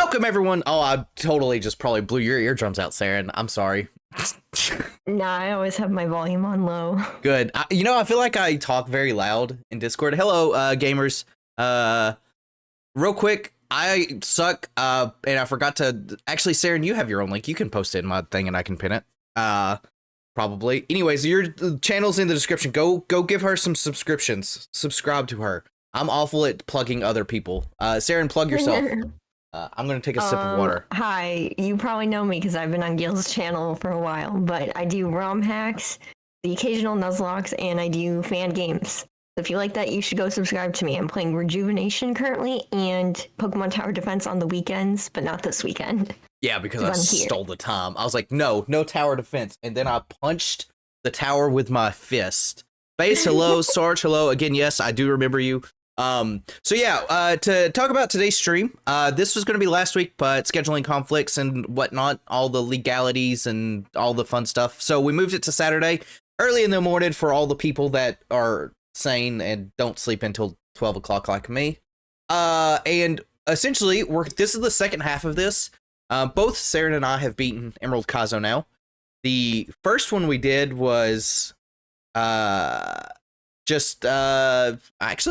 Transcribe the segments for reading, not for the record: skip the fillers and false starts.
Welcome, everyone. Oh, I totally just probably blew your eardrums out, Saren. I'm sorry. Nah, I always have my volume on low. Good. I feel like I talk very loud in Discord. Hello, gamers. Real quick, I suck, and I forgot to... Actually, Saren, you have your own link. You can post it in my thing, and I can pin it. Probably. Anyways, your channel's in the description. Go give her some subscriptions. Subscribe to her. I'm awful at plugging other people. Saren, plug yourself. I'm going to take a sip of water. Hi, you probably know me because I've been on Gil's channel for a while, but I do ROM hacks, the occasional Nuzlocke, and I do fan games. So if you like that, you should go subscribe to me. I'm playing Rejuvenation currently and Pokemon Tower Defense on the weekends, but not this weekend. Yeah, because I stole the time. I was like, no tower defense. And then I punched the tower with my fist. Base, hello. Sarge, hello. Again, yes, I do remember you. So yeah, to talk about today's stream, this was going to be last week, but scheduling conflicts and whatnot, all the legalities and all the fun stuff. So we moved it to Saturday early in the morning for all the people that are sane and don't sleep until 12 o'clock like me. And essentially this is the second half of this. Both Saren and I have beaten Emerald Kaizo now. The first one we did was, actually,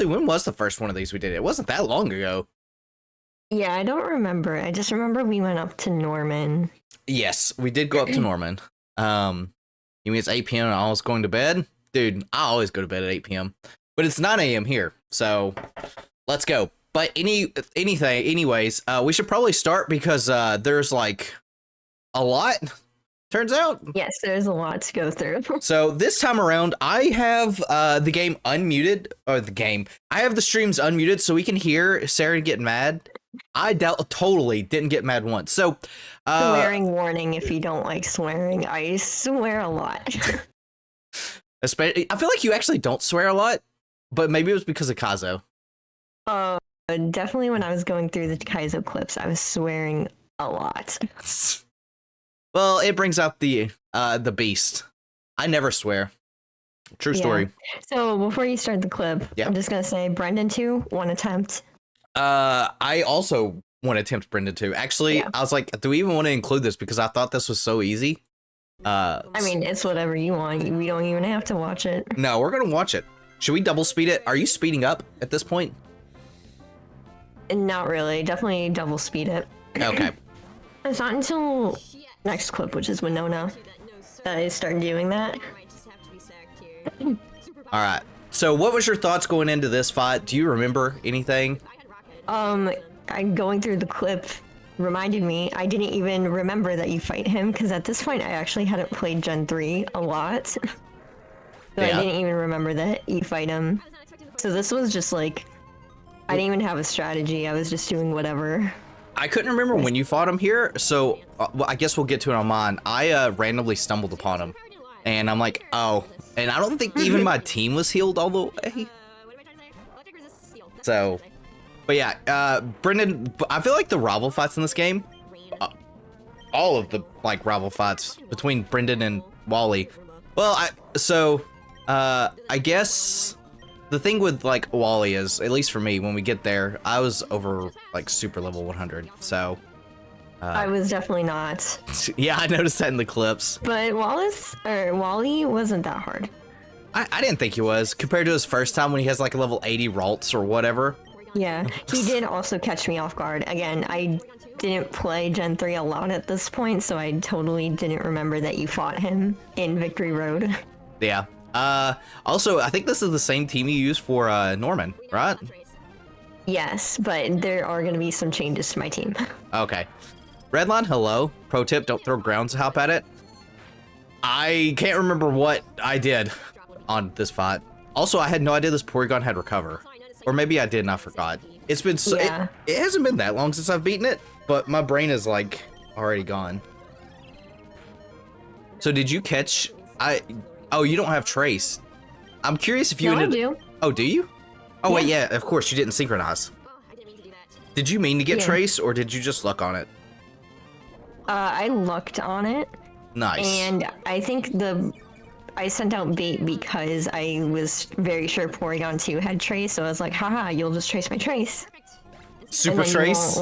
when was the first one of these we did? It wasn't that long ago. Yeah, I don't remember. I just remember we went up to Norman. Yes, we did go up to Norman. You mean it's 8 p.m. and I was going to bed? Dude, I always go to bed at 8 p.m. But it's 9 a.m. here, so let's go. But anyways, we should probably start because there's like a lot. Turns out. Yes, there's a lot to go through. So this time around, I have the game unmuted, I have the streams unmuted so we can hear Sarah get mad. I totally didn't get mad once. So swearing warning if you don't like swearing. I swear a lot. Especially, I feel like you actually don't swear a lot, but maybe it was because of Kaizo. Definitely when I was going through the Kaizo clips, I was swearing a lot. Well, it brings out the beast. I never swear. True story. So before you start the clip, yeah. I'm just gonna say Brendan 2, 1 attempt. I also want to attempt Brendan 2. Actually, yeah. I was like, do we even want to include this because I thought this was so easy? I mean, it's whatever you want. We don't even have to watch it. No, we're gonna watch it. Should we double speed it? Are you speeding up at this point? Not really. Definitely double speed it. Okay. It's not until next clip, which is Winona, that I started doing that. All right. So what was your thoughts going into this fight? Do you remember anything? Going through the clip reminded me, I didn't even remember that you fight him, because at this point I actually hadn't played Gen 3 a lot. So yeah. I didn't even remember that you fight him. So this was just like, I didn't even have a strategy, I was just doing whatever. I couldn't remember when you fought him here, so well, I guess we'll get to it on mine. I randomly stumbled upon him, and I'm like, oh, and I don't think even my team was healed all the way. So, but yeah, Brendan, I feel like the rival fights in this game, all of the like rival fights between Brendan and Wally. Well, I guess the thing with like Wally is, at least for me, when we get there, I was over like super level 100. So I was definitely not. Yeah, I noticed that in the clips. But Wally wasn't that hard. I didn't think he was compared to his first time when he has like a level 80 Ralts or whatever. Yeah, he did also catch me off guard. Again, I didn't play Gen 3 a lot at this point, so I totally didn't remember that you fought him in Victory Road. Yeah. Also, I think this is the same team you used for Norman, right? Yes, but there are going to be some changes to my team. Okay. Redline, hello. Pro tip, don't throw grounds hop at it. I can't remember what I did on this fight. Also, I had no idea this Porygon had recover. Or maybe I did and I forgot. It's been so, yeah. It hasn't been that long since I've beaten it, but my brain is like already gone. So did you catch... Oh, you don't have Trace. I'm curious if you ended... I do. Oh, do you? Oh, yeah. Wait, yeah, of course, you didn't synchronize. Did you mean to get Trace, or did you just luck on it? I lucked on it. Nice. And I think I sent out bait because I was very sure Porygon 2 had Trace, so I was like, haha, you'll just trace my Trace. Super Trace?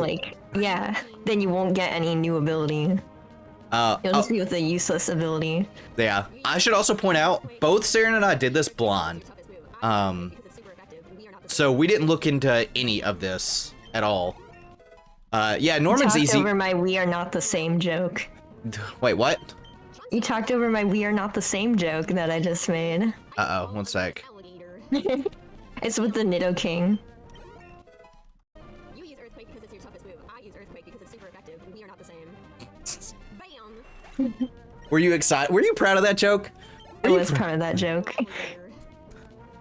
Yeah, then you won't get any new ability. You'll just be with a useless ability. Yeah. I should also point out, both Saren and I did this blind. So we didn't look into any of this at all. Yeah, Norman's easy. You talked over my "we are not the same" joke. Wait, what? You talked over my "we are not the same" joke that I just made. Uh-oh, one sec. It's with the Nido King. You use Earthquake because it's your toughest move. I use Earthquake because it's super effective. We are not the same. Bam! Were you excited? Were you proud of that joke? I was proud of that joke.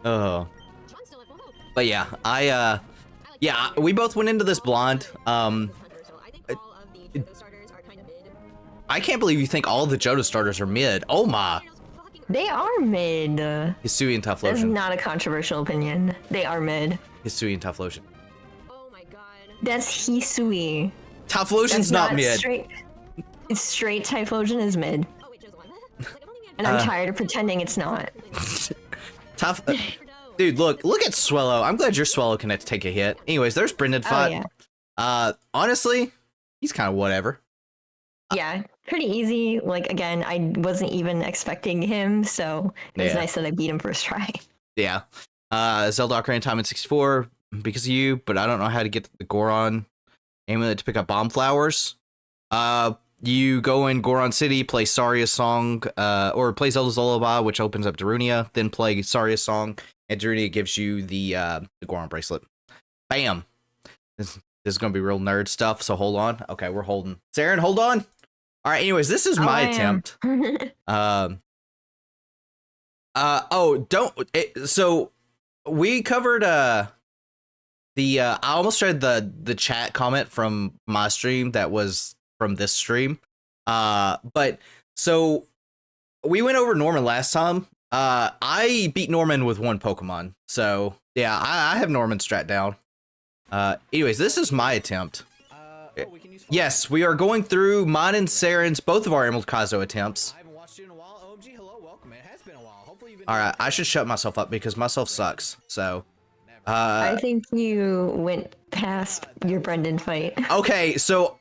Oh. But yeah, yeah, we both went into this blind. I can't believe you think all of the Johto starters are mid. Oh my. They are mid. Hisui and Tough That's Lotion. not a controversial opinion. They are mid. Hisui and Tough Lotion. Oh my god. That's Hisui. Tough Lotion's That's not mid. Straight Typhlosion is mid. Oh wait, just one. And I'm tired of pretending it's not. Tough. Dude, look at Swellow. I'm glad your Swellow can take a hit. Anyways, there's Brendan Fight. Yeah. Honestly, he's kind of whatever. Yeah, pretty easy. Like, again, I wasn't even expecting him, so it was nice that I beat him first try. Yeah. Zelda Ocarina of Time in 64 because of you, but I don't know how to get the Goron amulet to pick up bomb flowers. You go in Goron City, play Saria's song, or play Zelda's Lullaby, which opens up Darunia, then play Saria's song, and Darunia gives you the Goron bracelet. Bam! This is going to be real nerd stuff, so hold on. Okay, we're holding. Saren, hold on! Alright, anyways, this is my attempt. So, we covered, I almost read the chat comment from my stream that was from this stream. But so we went over Norman last time. I beat Norman with one Pokemon. So yeah, I have Norman strat down. Anyways, this is my attempt. Yes, we are going through mine and Saren's, both of our Emerald Kaizo attempts. Alright, I should shut myself up because myself sucks. So I think you went past your Brendan fight. Okay, so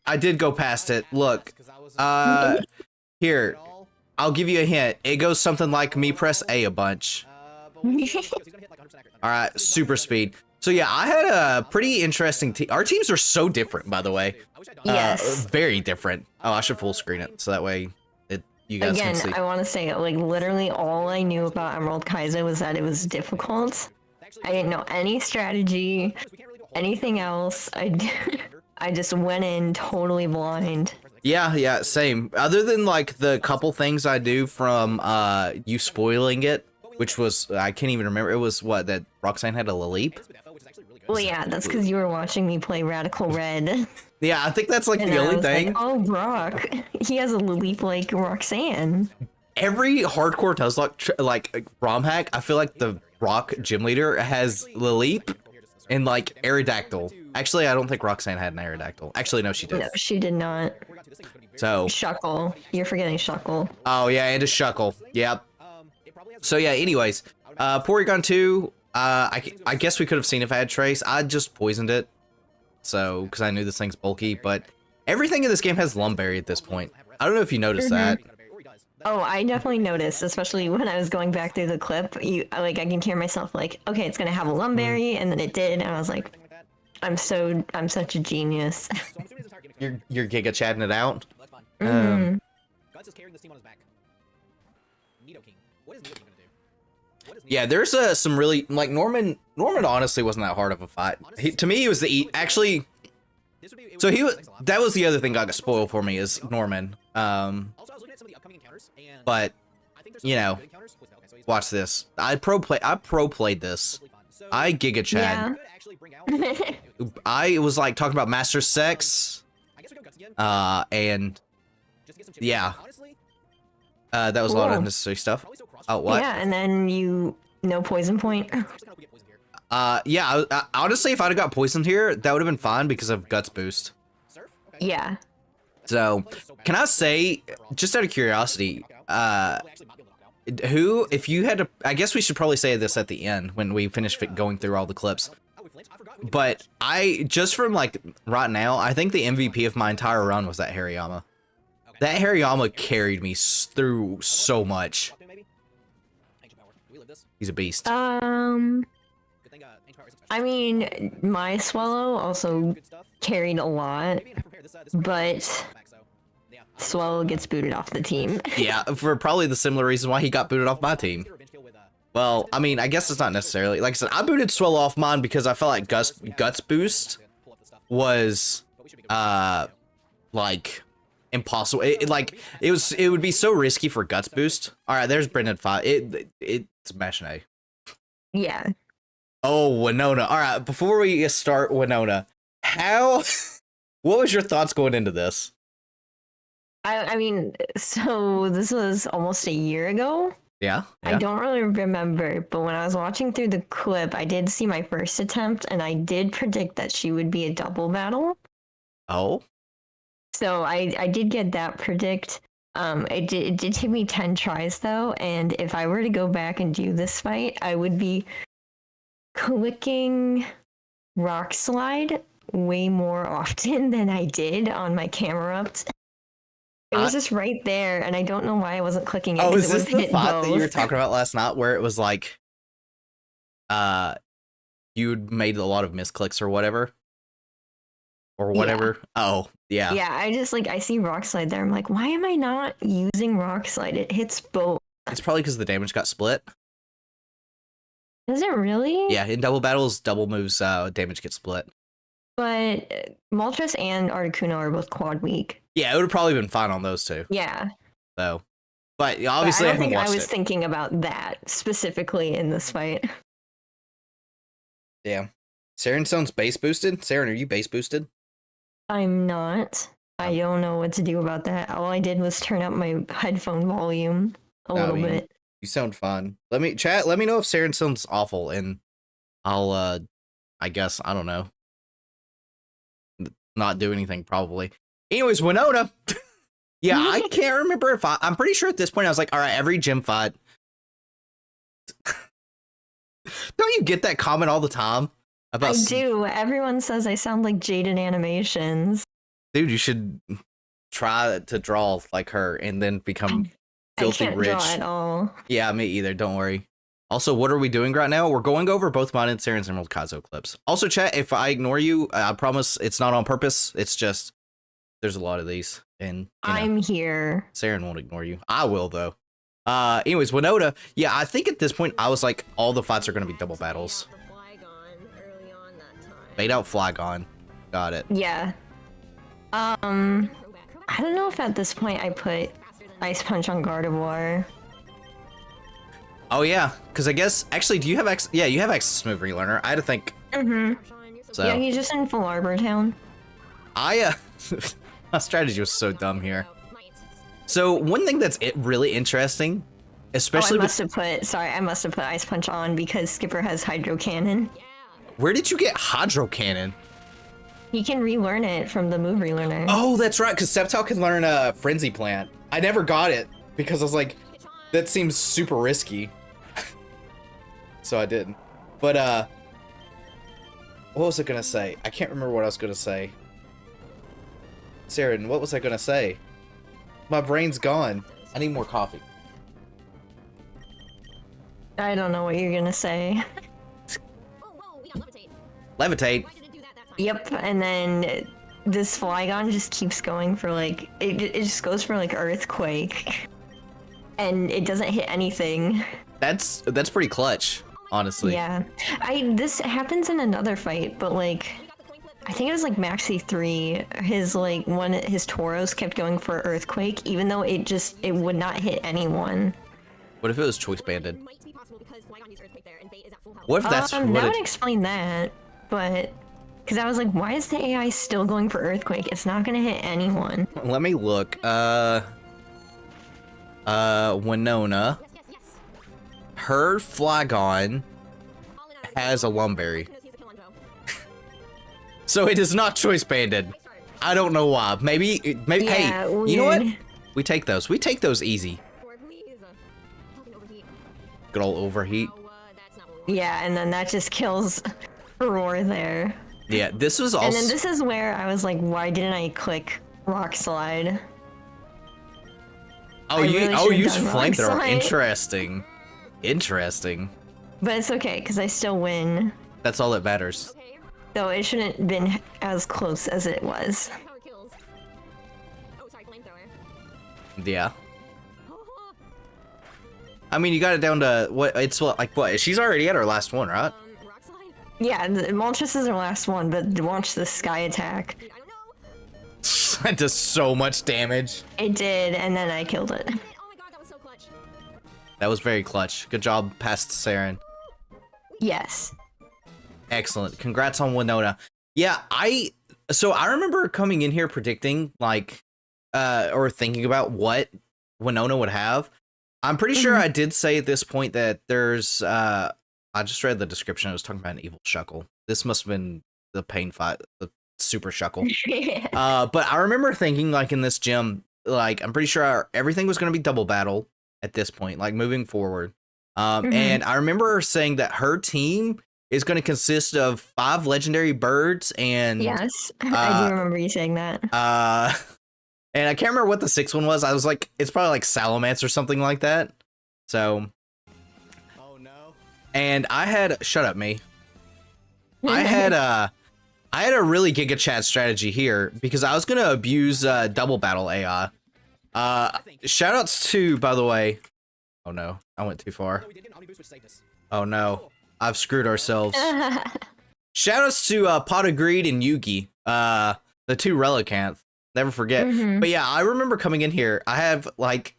I did go past it. Look, here, I'll give you a hint. It goes something like me press A a bunch. All right, super speed. So yeah, I had a pretty interesting team. Our teams are so different, by the way. Yes. Very different. Oh, I should full screen it so that way you guys can see. I want to say, like, literally all I knew about Emerald Kaizo was that it was difficult. I didn't know any strategy, anything else. I just went in totally blind. Yeah, same. Other than like the couple things I do from you spoiling it, which was I can't even remember. It was what that Roxanne had a Laleep. Well, yeah, that's because you were watching me play Radical Red. Yeah, I think that's like the only thing. Like, oh, Brock, he has a Laleep like Roxanne. Every hardcore Nuzlocke like ROM hack, I feel like the Rock gym leader has Laleep and like Aerodactyl. Actually, I don't think Roxanne had an Aerodactyl. Actually, no, she did. No, she did not. So Shuckle. You're forgetting Shuckle. Oh yeah, and a Shuckle. Yep. So yeah, anyways, Porygon 2, I guess we could have seen if I had Trace. I just poisoned it. So, because I knew this thing's bulky, but everything in this game has Lumberry at this point. I don't know if you noticed that. Oh, I definitely noticed, especially when I was going back through the clip. I can hear myself like, okay, it's gonna have a Lumberry, and then it did, and I was like, I'm such a genius. You're Giga chatting it out. Yeah, there's some really like Norman honestly wasn't that hard of a fight. To me, he was actually. So that was the other thing that got spoiled for me is Norman. But you know, watch this. I pro played this. I Giga Chad. Yeah. I was like talking about Master Sex. And yeah. That was a lot of unnecessary stuff. Oh, what? Yeah, and then no poison point. Yeah, honestly, if I'd have got poisoned here, that would have been fine because of Guts Boost. Yeah. So, can I say, just out of curiosity, if you had to, I guess we should probably say this at the end when we finish going through all the clips. but I just from like right now, I think the MVP of my entire run was that Hariyama. That Hariyama carried me through so much. He's a beast. I mean, my Swallow also carried a lot, but Swallow gets booted off the team. Yeah, for probably the similar reason why he got booted off my team. Well, I mean, I guess it's not necessarily. Like I said, I booted Swallow off mine because I felt like Guts boost was, like, impossible. It would be so risky for Guts boost. All right, there's Brendan 5. It's Machine. Yeah. Oh, Winona. All right, before we start Winona, what was your thoughts going into this? I mean, so this was almost a year ago. Yeah. I don't really remember, but when I was watching through the clip, I did see my first attempt, and I did predict that she would be a double battle. Oh. So I did get that predict. It did take me 10 tries though, and if I were to go back and do this fight, I would be clicking Rock Slide way more often than I did on my camera ups. It was just right there, and I don't know why I wasn't clicking it. Oh, is this the fight that you were talking about last night where it was like, you'd made a lot of misclicks or whatever? Or whatever? Yeah. Oh, yeah. Yeah, I see Rock Slide there. I'm like, why am I not using Rock Slide? It hits both. It's probably because the damage got split. Does it really? Yeah, in double battles, double moves, damage gets split. But Moltres and Articuno are both quad weak. Yeah, it would have probably been fine on those two. Yeah. So, but obviously I haven't watched it. I was thinking about that specifically in this fight. Damn. Saren sounds base boosted? Saren, are you base boosted? I'm not. I don't know what to do about that. All I did was turn up my headphone volume a little bit. You sound fine. Let me know if Saren sounds awful, and I'll I guess, I don't know, not do anything probably. Anyways, Winona. Yeah, I can't remember if I'm pretty sure at this point I was like, all right, every gym fight. Don't you get that comment all the time? I do. Everyone says I sound like Jaden Animations. Dude, you should try to draw like her and then become filthy rich. I can't draw at all. Yeah, me either. Don't worry. Also, what are we doing right now? We're going over both mine and Saren's Emerald Kaizo clips. Also, chat, if I ignore you, I promise it's not on purpose. It's just there's a lot of these, and I'm here. Saren won't ignore you. I will though. Anyways, Winona. Yeah, I think at this point I was like, all the fights are gonna be double battles. Bait out Flygon. Got it. Yeah. I don't know if at this point I put Ice Punch on Gardevoir. Oh yeah, because I guess actually, do you have access? Yeah, you have access to Move Relearner. I had to think. So yeah, he's just in full Arbor Town. My strategy was so dumb here. So one thing that's really interesting, especially I must have put Ice Punch on because Skipper has Hydro Cannon. Where did you get Hydro Cannon? He can relearn it from the Move Relearner. Oh, that's right, because Sceptile can learn a Frenzy Plant. I never got it because I was like, that seems super risky. So I didn't. But what was I gonna say? I can't remember what I was gonna say. Saren, what was I gonna say? My brain's gone. I need more coffee. I don't know what you're gonna say. Levitate. Yep, and then this Flygon just keeps going for like it just goes for like Earthquake, and it doesn't hit anything. That's pretty clutch, honestly. Yeah, this happens in another fight, but like I think it was like Maxi 3. His Tauros kept going for Earthquake, even though it would not hit anyone. What if it was choice banded? What if that's that would explain that, but. Because I was like, why is the AI still going for Earthquake? It's not going to hit anyone. Let me look. Winona. Her Flygon has a Lumberry. So it is not choice banded. I don't know why. Maybe, yeah, hey, weird. You know what? We take those. We take those easy. Good old overheat. Yeah, and then that just kills roar there. Yeah, this was also. And then this is where I was like, why didn't I click rock slide? Oh, I you really use should've done rock flamethrower. slide. Interesting. Interesting. But it's okay, because I still win. That's all that matters. Okay. Though it shouldn't have been as close as it was. Power kills. Oh, sorry, flamethrower. Yeah. I mean, you got it down to what? It's like what? She's already at her last one, right? Rock slide? Yeah, Moltres is our last one, but watch the sky attack. Dude, I don't know. That does so much damage. It did, and then I killed it. Oh my god, that was so clutch. That was very clutch. Good job, past Saren. Yes. Excellent. Congrats on Winona. Yeah, I remember coming in here predicting like or thinking about what Winona would have. I'm pretty sure I did say at this point that there's I just read the description. I was talking about an evil shuckle. This must have been the pain fight, the super shuckle. But I remember thinking like in this gym, like I'm pretty sure everything was going to be double battle at this point, like moving forward. And I remember her saying that her team is going to consist of 5 legendary birds and Yes, I do remember you saying that. and I can't remember what the 6th one was. I was like, it's probably like Salamence or something like that. So, oh no. And I had shut up, me. I had a really Giga Chat strategy here because I was gonna abuse double battle AI. Shoutouts to, by the way. Oh no, I went too far. Oh no, I've screwed ourselves. Shoutouts to Pot of Greed and Yugi, the 2 Relicanth. Never forget. But yeah, I remember coming in here. I have like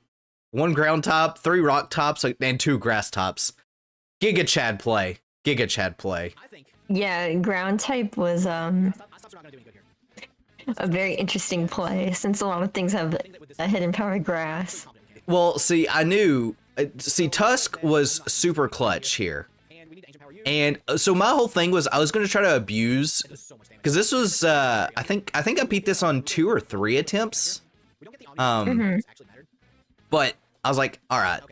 1 ground top, 3 rock tops, and 2 grass tops. Giga Chad play. Giga Chad play. Yeah, ground type was a very interesting play since a lot of things have a hidden power grass. Well, see, I knew. See, Tusk was super clutch here. And so my whole thing was I was going to try to abuse, because this was, I think I beat this on 2 or 3 attempts. But I was like, all right,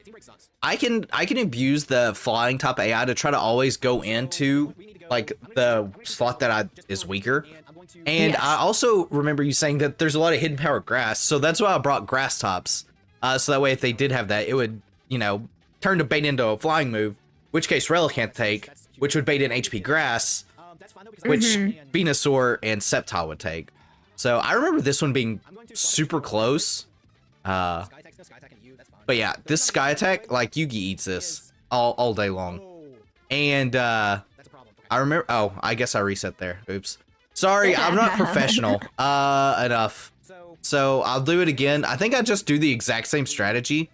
I can abuse the flying top AI to try to always go into like the slot that is weaker. And I also remember you saying that there's a lot of hidden power grass. So that's why I brought grass tops. So that way, if they did have that, it would, you know, turn the bait into a flying move, which case Relicanth take, which would bait in HP grass, which Venusaur and Sceptile would take. So I remember this one being super close. But yeah, this Sky Attack, like Yugi eats this all day long. And I remember, oh, I guess I reset there. Oops. Sorry, I'm not professional enough. So I'll do it again. I think I just do the exact same strategy.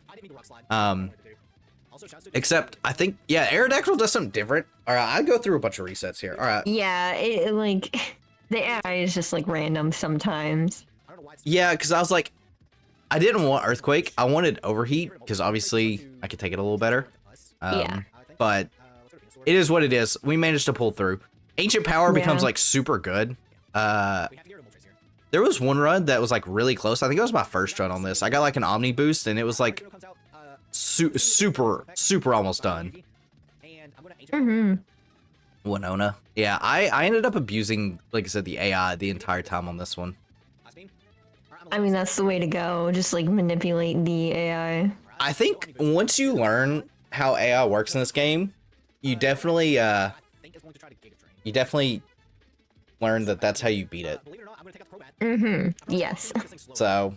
Except I think, yeah, Aerodactyl does something different. All right, I'll go through a bunch of resets here. All right. Yeah, it like the AI is just like random sometimes. Yeah, because I was like, I didn't want Earthquake. I wanted Overheat because obviously I could take it a little better. Yeah. But it is what it is. We managed to pull through. Ancient Power becomes like super good. There was one run that was like really close. I think it was my first run on this. I got like an Omni boost and it was like super almost done. Winona. Yeah, I ended up abusing, like I said, the AI the entire time on this one. I mean, that's the way to go. Just like manipulate the AI. I think once you learn how AI works in this game, you definitely learn that that's how you beat it. Yes. So,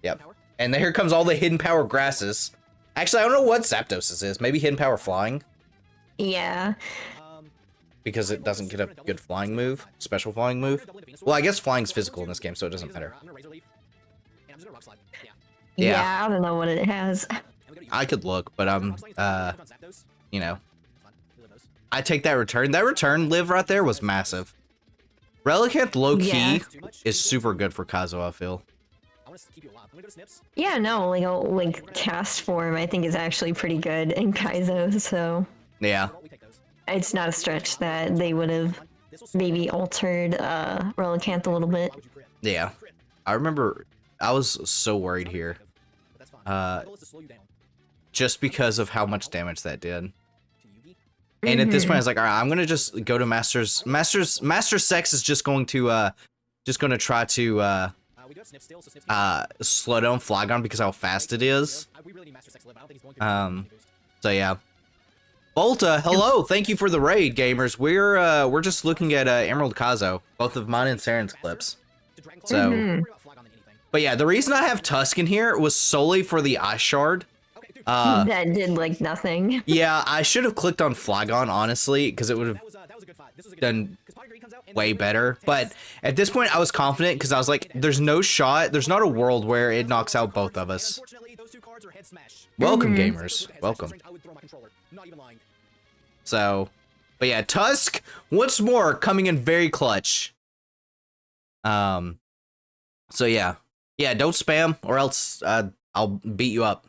yep. And here comes all the hidden power grasses. Actually, I don't know what Zapdos is. Maybe hidden power flying? Yeah. Because it doesn't get a good flying move, special flying move. Well, I guess flying's physical in this game, so it doesn't matter. Yeah, I don't know what it has. I could look, but you know, I take that return. That return live right there was massive. Relicanth low key is super good for Kaizo, I feel. Yeah, no, like cast form I think is actually pretty good in Kaizo, so yeah. It's not a stretch that they would have maybe altered Relicanth a little bit. Yeah. I remember I was so worried here. Just because of how much damage that did. And at this point, I was like, all right, I'm gonna just go to Masters. Master Sex is just going to try to slow down Flygon because how fast it is. So yeah. Volta, hello, thank you for the raid, gamers. We're just looking at Emerald Kaizo, both of mine and Saren's clips. So, but yeah, the reason I have Tusk in here was solely for the Ice Shard. That did like nothing. Yeah, I should have clicked on Flygon, honestly, because it would have done way better. But at this point, I was confident because I was like, there's no shot, there's not a world where it knocks out both of us. Welcome, gamers. Welcome. So, but yeah, Tusk, once more, coming in very clutch. So yeah. Yeah, don't spam, or else I'll beat you up.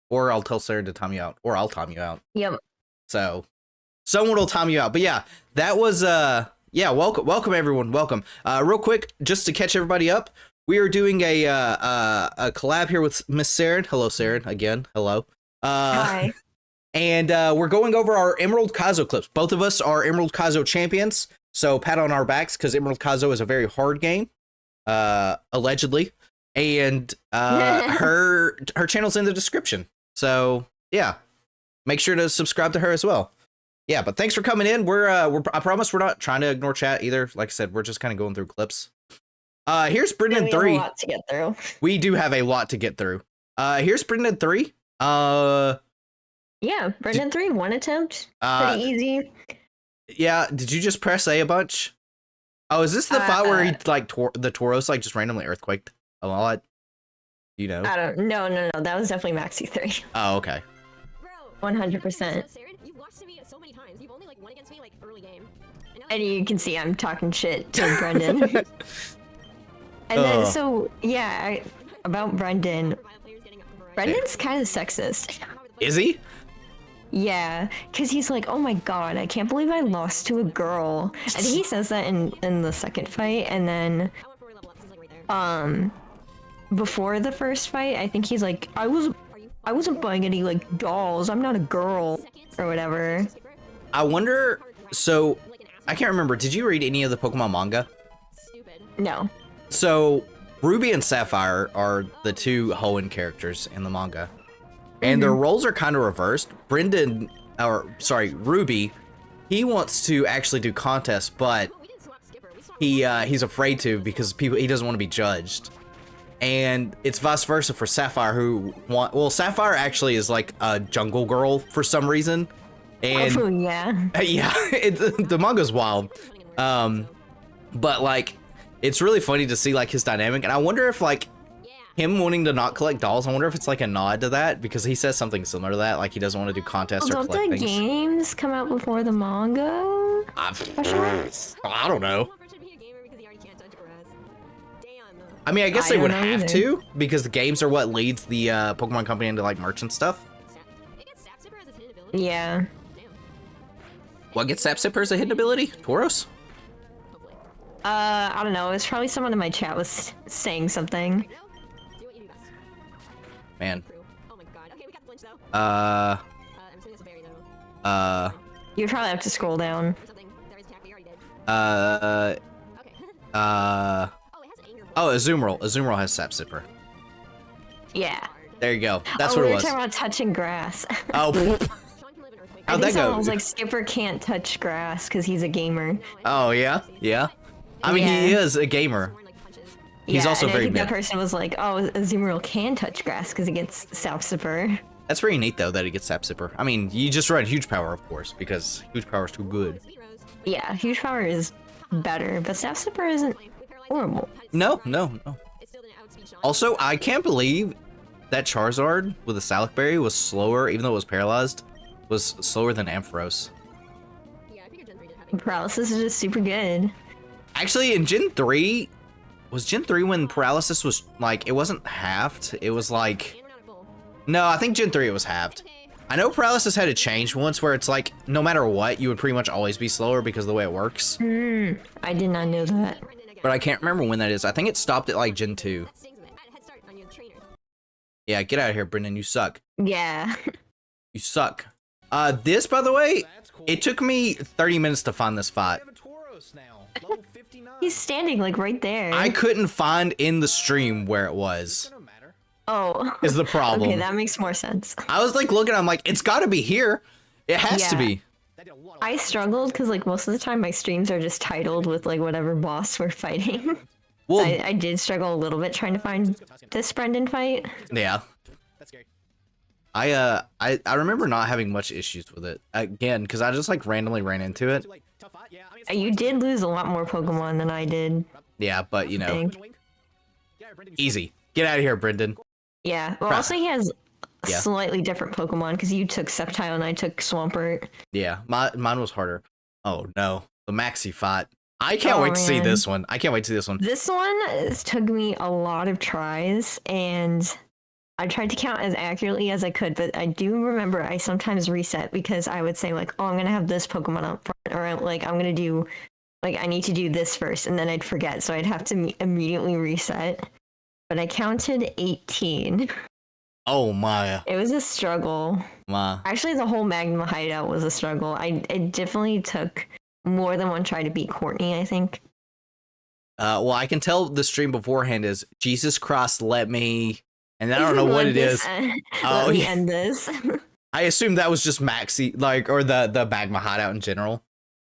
Or I'll tell Sarah to time you out. Or I'll time you out. Yep. So, someone will time you out. But yeah, that was, yeah, welcome everyone, welcome. Real quick, just to catch everybody up, we are doing a collab here with Miss Saren. Hello, Saren, again, hello. Hi. And we're going over our Emerald Kaizo clips. Both of us are Emerald Kaizo champions, so pat on our backs, because Emerald Kaizo is a very hard game, allegedly. And her channel's in the description. So yeah, make sure to subscribe to her as well. Yeah, but thanks for coming in. I promise we're not trying to ignore chat either. Like I said, we're just kind of going through clips. Here's Brendan 3. We have a lot to get through. We do have a lot to get through. Here's Brendan 3. Yeah, Brendan 3, one attempt. Pretty easy. Yeah, did you just press A bunch? Oh, is this the fight where he like the Tauros like just randomly earthquaked a lot? You know? I don't. No. That was definitely Maxi 3. Oh, okay. 100%. Saren, you've lost to me so many times. You've only like won against me like early game. And you can see I'm talking shit to Brendan. And then, so yeah, about Brendan. Brendan's kind of sexist. Is he? Yeah, because he's like, oh my god, I can't believe I lost to a girl. I think he says that in the second fight, and then before the first fight, I think he's like, I wasn't buying any like dolls, I'm not a girl, or whatever. I wonder, so I can't remember, did you read any of the Pokemon manga? No. So Ruby and Sapphire are the two Hoenn characters in the manga. And their roles are kind of reversed. Ruby, he wants to actually do contests, but he's afraid to because he doesn't want to be judged. And it's vice versa for Sapphire, Sapphire actually is like a jungle girl for some reason. And oh, yeah. Yeah, the manga's wild. But like, it's really funny to see like his dynamic, and I wonder if like him wanting to not collect dolls, I wonder if it's like a nod to that, because he says something similar to that, like he doesn't want to do contests or collect things. Don't the things. games come out before the manga? I don't know. I mean, I guess they would have to, because the games are what leads the Pokemon company into like merchant stuff. Yeah. What gets Sapsipper as a hidden ability? Tauros? I don't know. It's probably someone in my chat was saying something. Man. Oh my god. Okay, we got the flinch though. I'm assuming it's a berry though. You probably have to scroll down. Something. There is attack, we already did. Okay. Oh, it has an anger oh, Azumarill. Azumarill has Sapsipper. Yeah. There you go. That's what it we were was. talking about touching grass. Oh. How'd that go? I was like, Skipper can't touch grass because he's a gamer. Oh, yeah? Yeah? I mean, he is a gamer. He's also very that person was like, oh, Azumarill can touch grass because he gets Sapsipper. That's very neat, though, that he gets Sapsipper. I mean, you just run Huge Power, of course, because Huge Power is too good. Yeah, Huge Power is better, but Sapsipper isn't horrible. No. Also, I can't believe that Charizard with a Salac Berry was slower, even though it was paralyzed, was slower than Ampharos. Paralysis is just super good. Actually, in Gen 3, was Gen 3 when paralysis was, like, it wasn't halved? It was like... No, I think Gen 3 it was halved. I know paralysis had to change once where it's like, no matter what, you would pretty much always be slower because of the way it works. I did not know that. But I can't remember when that is. I think it stopped at, like, Gen 2. Yeah, get out of here, Brendan. You suck. Yeah. You suck. This, by the way, it took me 30 minutes to find this fight. He's standing like right there. I couldn't find in the stream where it was. Oh. Is the problem. Okay, that makes more sense. I was like looking, I'm like, it's gotta be here. It has to be. I struggled because like most of the time my streams are just titled with like whatever boss we're fighting. Well, So I did struggle a little bit trying to find this Brendan fight. yeah. I remember not having much issues with it again because I just like randomly ran into it. You did lose a lot more Pokemon than I did. Yeah, but you I know, think. easy. Get out of here, Brendan. Yeah. Well, also he has Yeah. slightly different Pokemon because you took Sceptile and I took Swampert. Yeah, mine was harder. Oh no, the Maxi fight. I can't wait to see man. this one. I can't wait to see this one. This one took me a lot of tries and I tried to count as accurately as I could, but I do remember I sometimes reset because I would say like, oh, I'm going to have this Pokemon up front, or like I'm going to do, like I need to do this first, and then I'd forget, so I'd have to immediately reset. But I counted 18. Oh my, It was a struggle. my. Actually, the whole Magma hideout was a struggle. It definitely took more than one try to beat Courtney, I think. Well, I can tell the stream beforehand is Jesus Christ, let me, and I don't know what it is. Let me yeah. end this. I assume that was just Maxi, like, or the Magma hideout in general.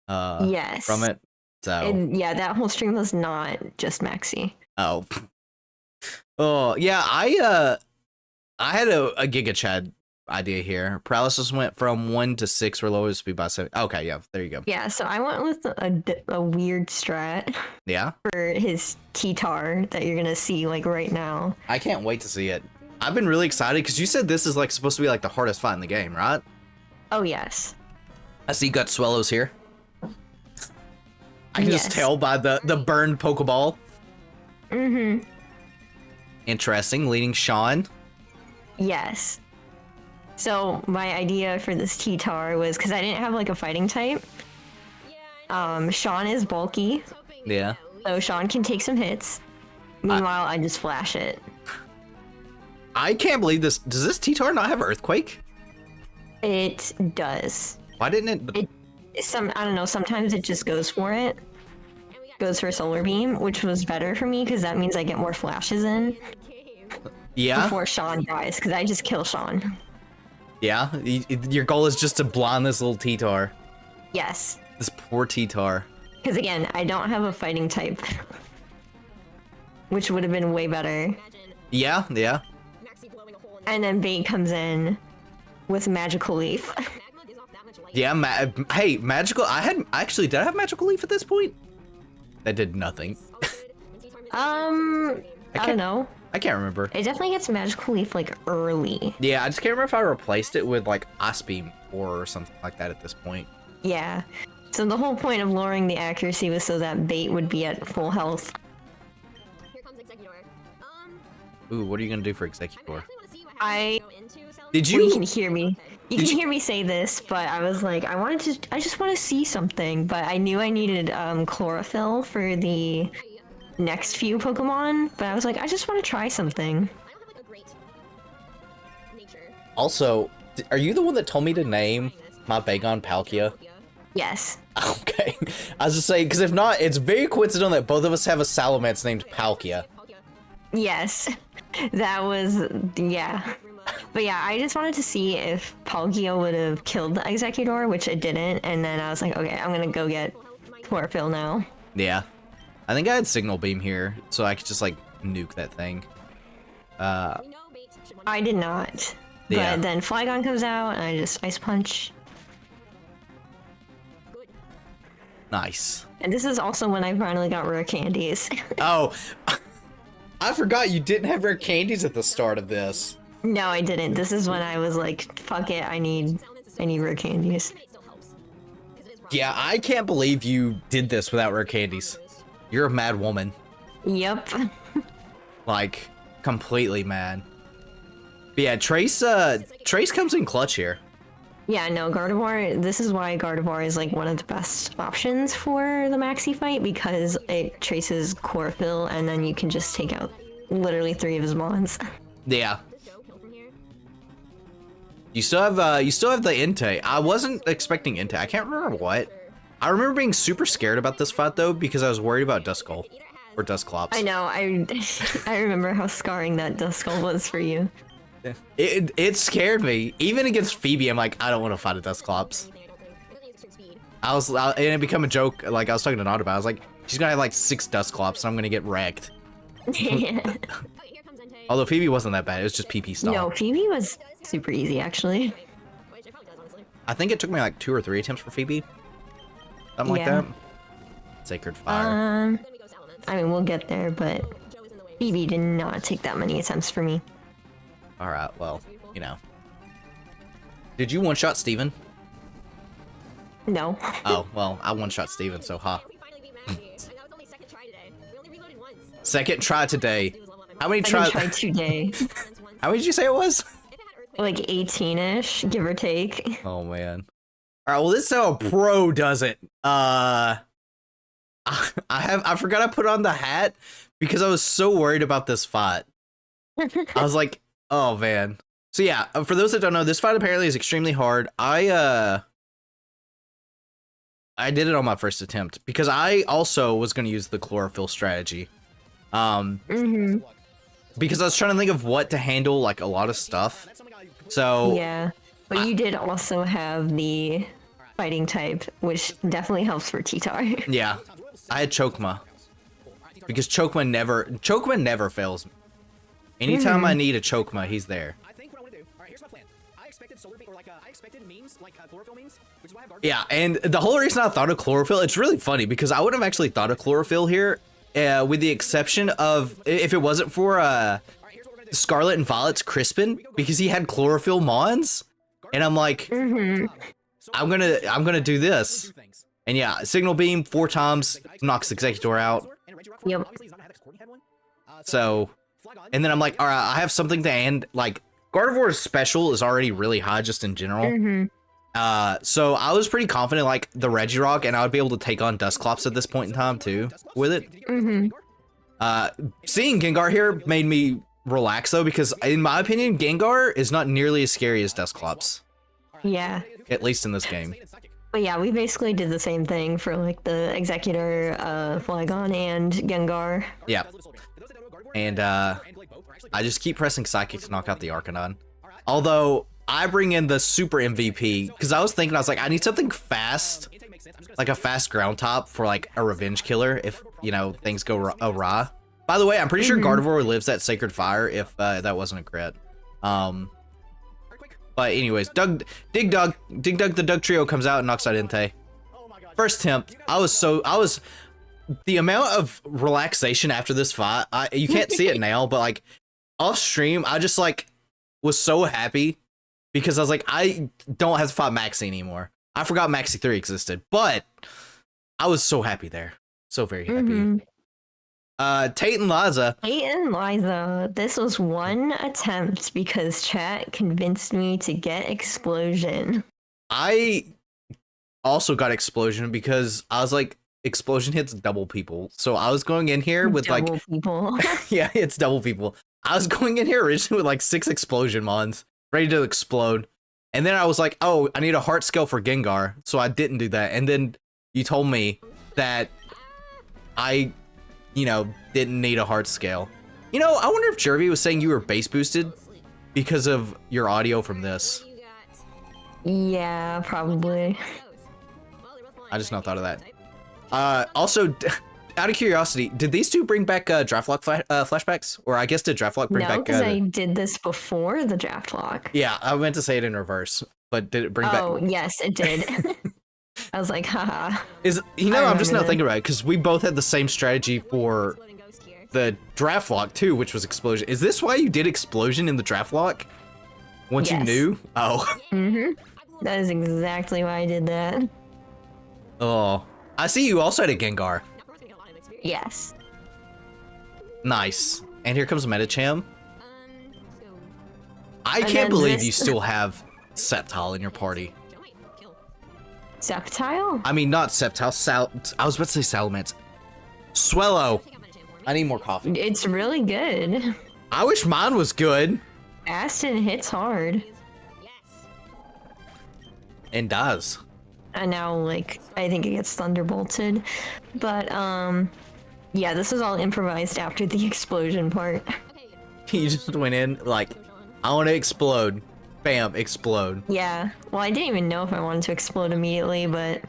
Yes. From it. So. And yeah, that whole stream was not just Maxi. Oh. Oh yeah, I had a Giga Chad idea here. Paralysis went from 1 to 6 for lowest speed by 7. Okay, yeah, there you go. Yeah, so I went with a weird strat Yeah, for his T-Tar that you're gonna see like right now. I can't wait to see it. I've been really excited because you said this is like supposed to be like the hardest fight in the game, right? Oh yes. I see Gut Swallows here. I can just tell by the burned Pokeball. Mm-hmm. Interesting, leading Sean. Yes. So my idea for this T-Tar was because I didn't have like a fighting type. Sean is bulky, Yeah. so Sean can take some hits. Meanwhile, I just flash it. I can't believe this. Does this T-Tar not have Earthquake? It does. Why didn't it? I don't know, sometimes it just goes for it. Goes for Solar Beam, which was better for me because that means I get more flashes in Yeah. before Sean dies, because I just kill Sean. Yeah. Your goal is just to blind this little T-Tar. Yes. This poor T-Tar. Because again, I don't have a fighting type. Which would have been way better. Yeah, yeah. And then Bait comes in with Magical Leaf. Yeah, hey, Magical, did I have Magical Leaf at this point? That did nothing. I don't know. I can't remember. It definitely gets Magical Leaf like early. Yeah, I just can't remember if I replaced it with like Ice Beam or something like that at this point. Yeah. So the whole point of lowering the accuracy was so that Bait would be at full health. Ooh, what are you gonna do for Executor? Did Well, you you? can hear me. You can hear me say this, but I was like, I just want to see something, but I knew I needed chlorophyll for the next few Pokemon, but I was like, I just want to try something. Also, are you the one that told me to name my Bagon Palkia? Yes. Okay. I was just saying, because if not, it's very coincidental that both of us have a Salamence named Palkia. Yes. That was, yeah. But yeah, I just wanted to see if Palkia would have killed the Executor, which it didn't, and then I was like, okay, I'm gonna go get chlorophyll now. Yeah. I think I had Signal Beam here, so I could just, like, nuke that thing. I did not. Yeah. But then Flygon comes out, and I just Ice Punch. Nice. And this is also when I finally got rare candies. Oh, I forgot you didn't have rare candies at the start of this. No, I didn't. This is when I was like, fuck it, I need rare candies. Yeah, I can't believe you did this without rare candies. You're a mad woman. Yep. Like, completely mad. But yeah, Trace comes in clutch here. Yeah, no, Gardevoir, this is why Gardevoir is like one of the best options for the Maxi fight, because it traces chlorophyll and then you can just take out literally 3 of his mons. Yeah. You still have the Entei. I wasn't expecting Entei. I can't remember what. I remember being super scared about this fight though because I was worried about Duskull or Dusclops. I know. I remember how scarring that Duskull was for you. It scared me. Even against Phoebe, I'm like, I don't want to fight a Dusclops. And it became a joke. Like I was talking to Nod about. I was like, she's gonna have like 6 Dusclops, and I'm gonna get wrecked. Although Phoebe wasn't that bad. It was just PP style. No, Phoebe was super easy actually. I think it took me like 2 or 3 attempts for Phoebe. Something like that. Sacred Fire. I mean, we'll get there, but Phoebe did not take that many attempts for me. Alright, well, you know. Did you one-shot Steven? No. Oh, well, I one-shot Steven, so ha. Second try today. How many tries? Try today. How many did you say it was? Like 18-ish, give or take. Oh, man. Alright, well, this is how a pro does it. I forgot I put on the hat because I was so worried about this fight. I was like, oh man. So yeah, for those that don't know, this fight apparently is extremely hard. I did it on my first attempt because I also was going to use the chlorophyll strategy. Because I was trying to think of what to handle like a lot of stuff. So yeah, but you did also have the fighting type, which definitely helps for T-Tar. Yeah, I had Chokma because Chokma never fails me. Anytime I need a Chokma, he's there. Yeah, and the whole reason I thought of chlorophyll, it's really funny because I would have actually thought of chlorophyll here, with the exception of if it wasn't for Scarlet and Violet's Crispin, because he had chlorophyll mons, and I'm like, I'm gonna do this, and yeah, signal beam 4 times knocks Executor out. Yep. So, and then I'm like, all right, I have something to end. Like Gardevoir's special is already really high just in general. So I was pretty confident like the Regirock, and I would be able to take on Dusclops at this point in time too with it. Seeing Gengar here made me relax though, because in my opinion, Gengar is not nearly as scary as Dusclops. Yeah. At least in this game. But yeah, we basically did the same thing for like the Executor, Flygon, and Gengar. Yeah. And I just keep pressing Psychic to knock out the Arcanine. Although I bring in the super MVP because I was like, I need something fast, like a fast ground top for like a revenge killer if, you know, things go awry. By the way, I'm pretty sure Gardevoir lives at Sacred Fire if that wasn't a crit. But anyways, Dig Dug the Doug Trio comes out and knocks out Entei. First attempt, the amount of relaxation after this fight, you can't see it now, but like off stream, I just like was so happy because I was like, I don't have to fight Maxie anymore. I forgot Maxie 3 existed, but I was so happy there. So very happy. Tate and Liza. This was one attempt because chat convinced me to get Explosion. I also got Explosion because I was like, Explosion hits double people. So I was going in here with double people. Yeah, it's double people. I was going in here originally with like 6 Explosion mons ready to explode. And then I was like, oh, I need a heart scale for Gengar. So I didn't do that. And then you told me that I, you know, didn't need a heart scale. You know, I wonder if Jervy was saying you were base boosted because of your audio from this. Yeah, probably. I just not thought of that. Also, out of curiosity, did these two bring back draft lock flashbacks? Or I guess did draft lock bring back? No, because I did this before the draft lock. Yeah, I meant to say it in reverse, but did it bring back? Oh, yes, it did. I was like, haha. I'm just not thinking about it because we both had the same strategy for the draft lock too, which was Explosion. Is this why you did Explosion in the draft lock? Once you knew? Oh. That is exactly why I did that. Oh. I see you also had a Gengar. Yes. Nice. And here comes Medicham. I can't believe you still have Sceptile in your party. Sceptile? I mean, not Sceptile. I was about to say Salamence. Swellow. I need more coffee. It's really good. I wish mine was good. Aston hits hard. And dies. And now, like, I think it gets thunderbolted. But, yeah, this was all improvised after the explosion part. He just went in like, I want to explode. Bam, explode. Yeah. Well, I didn't even know if I wanted to explode immediately, but...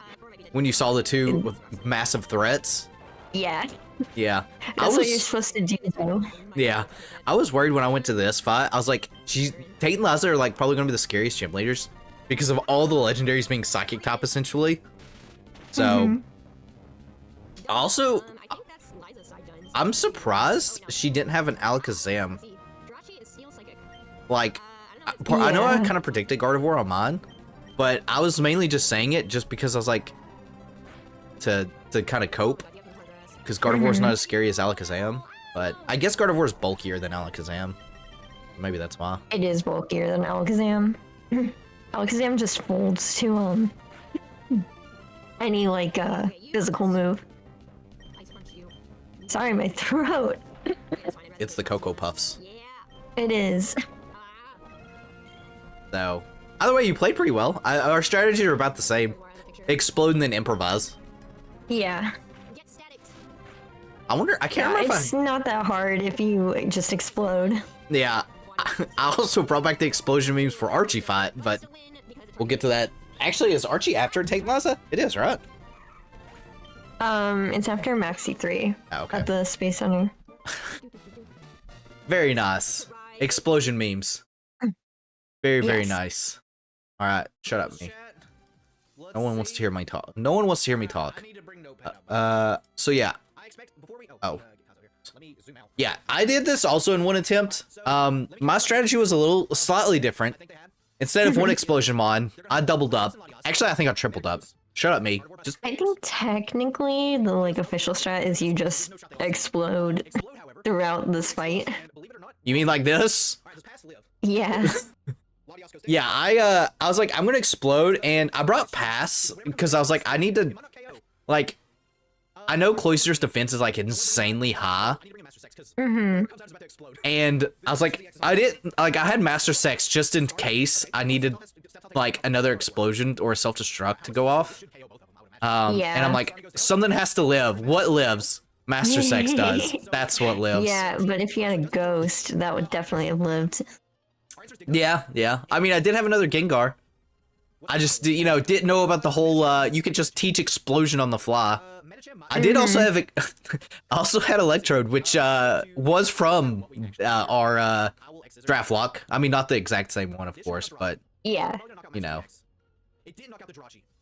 When you saw the two with massive threats? Yeah. Yeah. That's what you're supposed to do, though. Yeah. I was worried when I went to this fight. I was like, Tate and Liza are like probably going to be the scariest gym leaders because of all the legendaries being psychic type essentially. So, also, I'm surprised she didn't have an Alakazam. Like, I know I kind of predicted Gardevoir on mine, but I was mainly just saying it just because I was like, to kind of cope. Because Gardevoir's not as scary as Alakazam, but I guess Gardevoir's bulkier than Alakazam. Maybe that's why. It is bulkier than Alakazam. Alakazam just folds to, any, like, physical move. Sorry, my throat. It's the Cocoa Puffs. It is. So, either way, you played pretty well. Our strategies are about the same. Explode and then improvise. Yeah. I wonder, I can't remember it's not that hard if you just explode. Yeah. I also brought back the explosion memes for Archie fight, but we'll get to that. Actually, is Archie after Tate Liza? It is, right? It's after Maxi 3 at the Space Center. Very nice. Explosion memes. Very, very nice. All right, shut up, me. No one wants to hear me talk. No one wants to hear me talk. So yeah. Oh. Yeah, I did this also in one attempt. My strategy was slightly different. Instead of one explosion mon, I doubled up. Actually, I think I tripled up. Shut up, me. I think technically the official strat is you just explode throughout this fight. You mean like this? Yeah. Yeah, I was like, I'm gonna explode, and I brought pass because I was like, I need to, like, I know Cloyster's defense is like insanely high. And I was like, I had Master Sex just in case I needed like another explosion or a self-destruct to go off. And I'm like, something has to live. What lives? Master Sex does. That's what lives. Yeah, but if you had a ghost, that would definitely have lived. Yeah. I mean, I did have another Gengar. I just, didn't know about the whole, you could just teach explosion on the fly. I did also have, I also had Electrode, which, was from, our, draft lock. I mean, not the exact same one, of course, but, yeah,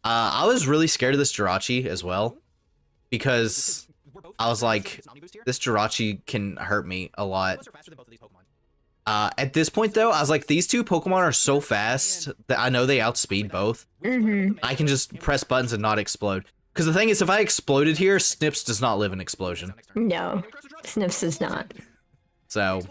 I was really scared of this Jirachi as well, because I was like, this Jirachi can hurt me a lot. At this point, though, I was like, these two Pokemon are so fast that I know they outspeed both. I can just press buttons and not explode. Because the thing is, if I exploded here, Snips does not live in explosion. No, Snips does not. So,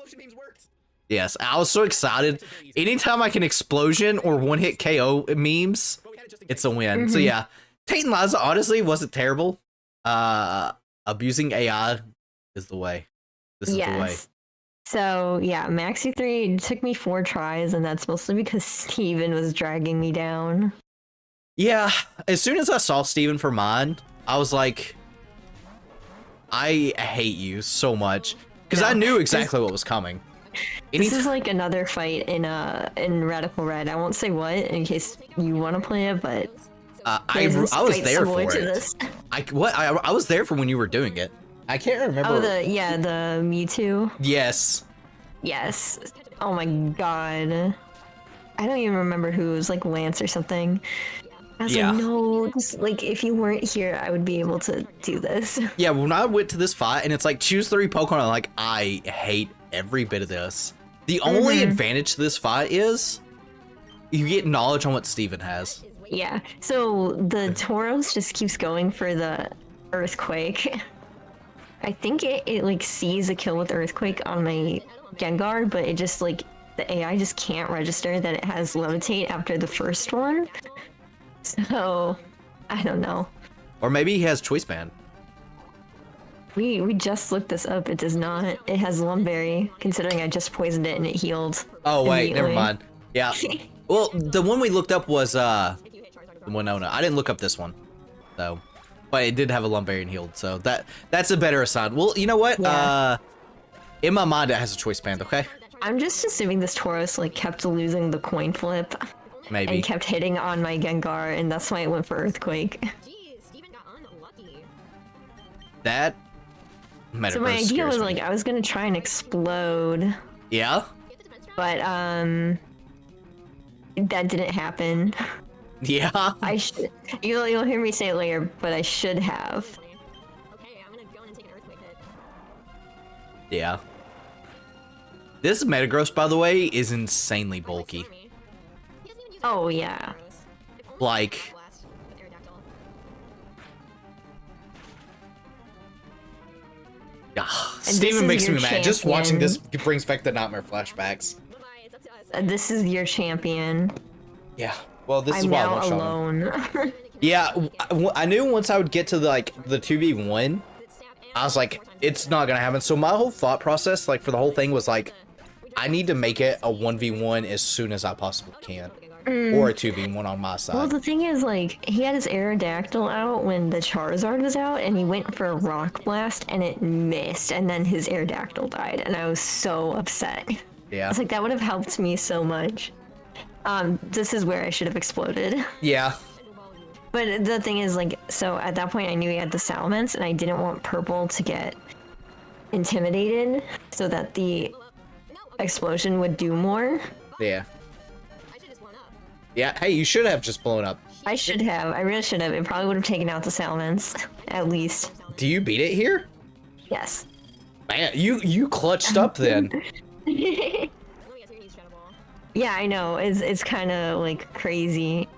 yes, I was so excited. Anytime I can explosion or one-hit KO memes, it's a win. So yeah, Tate and Liza honestly wasn't terrible. Abusing AI is the way. This is the way. So yeah, Maxi 3 took me 4 tries, and that's mostly because Steven was dragging me down. Yeah, as soon as I saw Steven for mine, I was like, I hate you so much. Because I knew exactly what was coming. This is like another fight in Radical Red. I won't say what in case you want to play it, but I was there for it. I was there for when you were doing it. I can't remember. Oh, the Mewtwo. Yes. Yes. Oh my god. I don't even remember who. It was like Lance or something. I was like, no, just, like, if you weren't here, I would be able to do this. Yeah, when I went to this fight, and it's like, choose 3 Pokemon, I'm like, I hate every bit of this. The only advantage to this fight is, you get knowledge on what Steven has. Yeah, so the Tauros just keeps going for the Earthquake. I think it like, sees a kill with Earthquake on my Gengar, but it just, like, the AI just can't register that it has Levitate after the first one. So, I don't know. Or maybe he has Choice Band. We just looked this up. It does not. It has Lumberry, considering I just poisoned it and it healed. Oh wait, never mind. Yeah. Well, the one we looked up was Winona. I didn't look up this one, though. But it did have a Lumbarian healed, so that's a better aside. Well, you know what? Yeah. In my mind, it has a choice band, okay? I'm just assuming this Tauros like kept losing the coin flip Maybe. and kept hitting on my Gengar, and that's why it went for Earthquake. Jeez, Steven got unlucky. That So my idea was like I was gonna try and explode, Yeah? but that didn't happen. Yeah? I should. You'll hear me say it later, but I should have. Okay, I'm gonna go in and take an earthquake hit. Yeah. This Metagross, by the way, is insanely bulky. Oh yeah. Like, Steven makes me mad. Just watching this brings back the nightmare flashbacks. This is your champion. Yeah. Well, this is I'm why I now want Shaman. alone. Yeah, I knew once I would get to the 2v1, I was like, it's not gonna happen. So my whole thought process, like for the whole thing, was like, I need to make it a 1v1 as soon as I possibly can, or a 2v1 on my side. Well, the thing is, like, he had his Aerodactyl out when the Charizard was out, and he went for a Rock Blast, and it missed, and then his Aerodactyl died, and I was so upset. Yeah. It's like, that would have helped me so much. This is where I should have exploded. Yeah. But the thing is, like, so at that point I knew he had the Salamence, and I didn't want Purple to get intimidated, so that the explosion would do more. Yeah. I should just blown up. Yeah. Hey, you should have just blown up. I should have. I really should have. It probably would have taken out the Salamence, at least. Do you beat it here? Yes. Man, you clutched up then. Yeah, I know. It's kind of like crazy.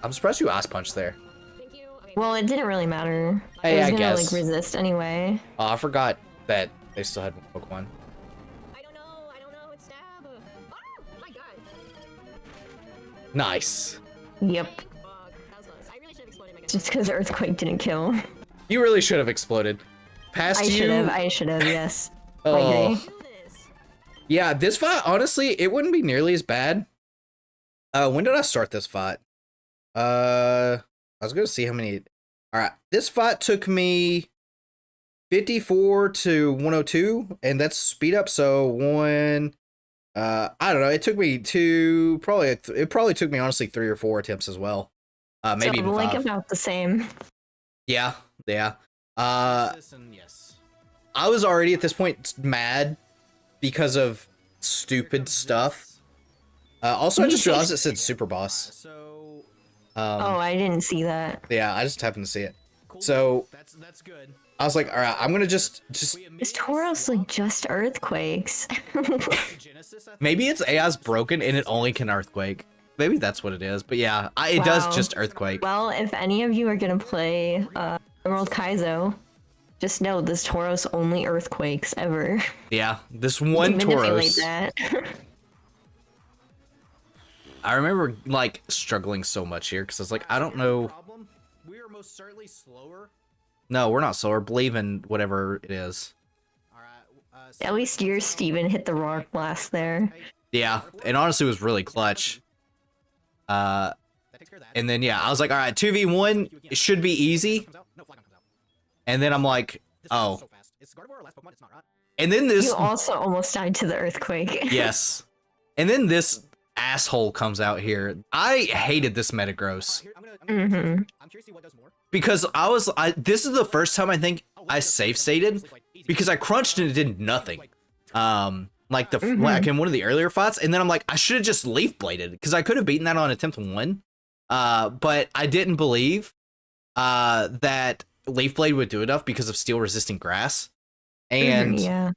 I'm surprised you ice punched there. Thank you. Okay. Well, it didn't really matter. Hey, it was I gonna guess. like resist anyway. Oh, I forgot that they still had one Pokemon. I don't know. It's stab. Oh my god. Nice. Yep. Fuck. That was close. I really should have exploded my gun. Just because Earthquake didn't kill. You really should have exploded. Past I you. should have. I should have. Yes. I Oh. agree. Yeah, this fight, honestly, it wouldn't be nearly as bad. When did I start this fight? I was gonna see how many. All right, this fight took me 54 to 102, and that's speed up. So one, I don't know. It took me two, probably. It probably took me honestly 3 or 4 attempts as well. Maybe so even like 5. about the same. Yeah, yeah. Yes. I was already at this point mad because of stupid stuff. Also, I just realized it said Super Boss. Oh, I didn't see that. Yeah, I just happened to see it. So That's good. I was like, all right, I'm gonna just Is Tauros like just earthquakes? maybe its AI's broken and it only can earthquake. Maybe that's what it is. But yeah, it does Wow. just earthquake. Well, if any of you are gonna play Emerald Kaizo, just know this Tauros only earthquakes ever. Yeah, this one Manipulate Tauros. that. I remember like struggling so much here because I was like, I don't know. Problem? We are most certainly slower. No, we're not slower. Believe in whatever it is. All right. At least your Steven hit the rock blast there. Yeah, and honestly, it was really clutch. That takes care of that. And then yeah, I was like, all right, 2v1, it should be easy. No flag comes out. And then I'm like, This oh. is so fast. It's Gardevoir or last Pokemon? It's not, right? And then this, You also almost died to the earthquake. yes. And then this asshole comes out here. I hated this Metagross Here, I'm gonna Mhm. I'm curious to see what does more. because this is the first time I think I safe stated because I crunched and it did nothing. Like like in one of the earlier fights, and then I'm like, I should have just leaf bladed because I could have beaten that on attempt 1. But I didn't believe that leaf blade would do enough because of steel resistant grass. And yeah.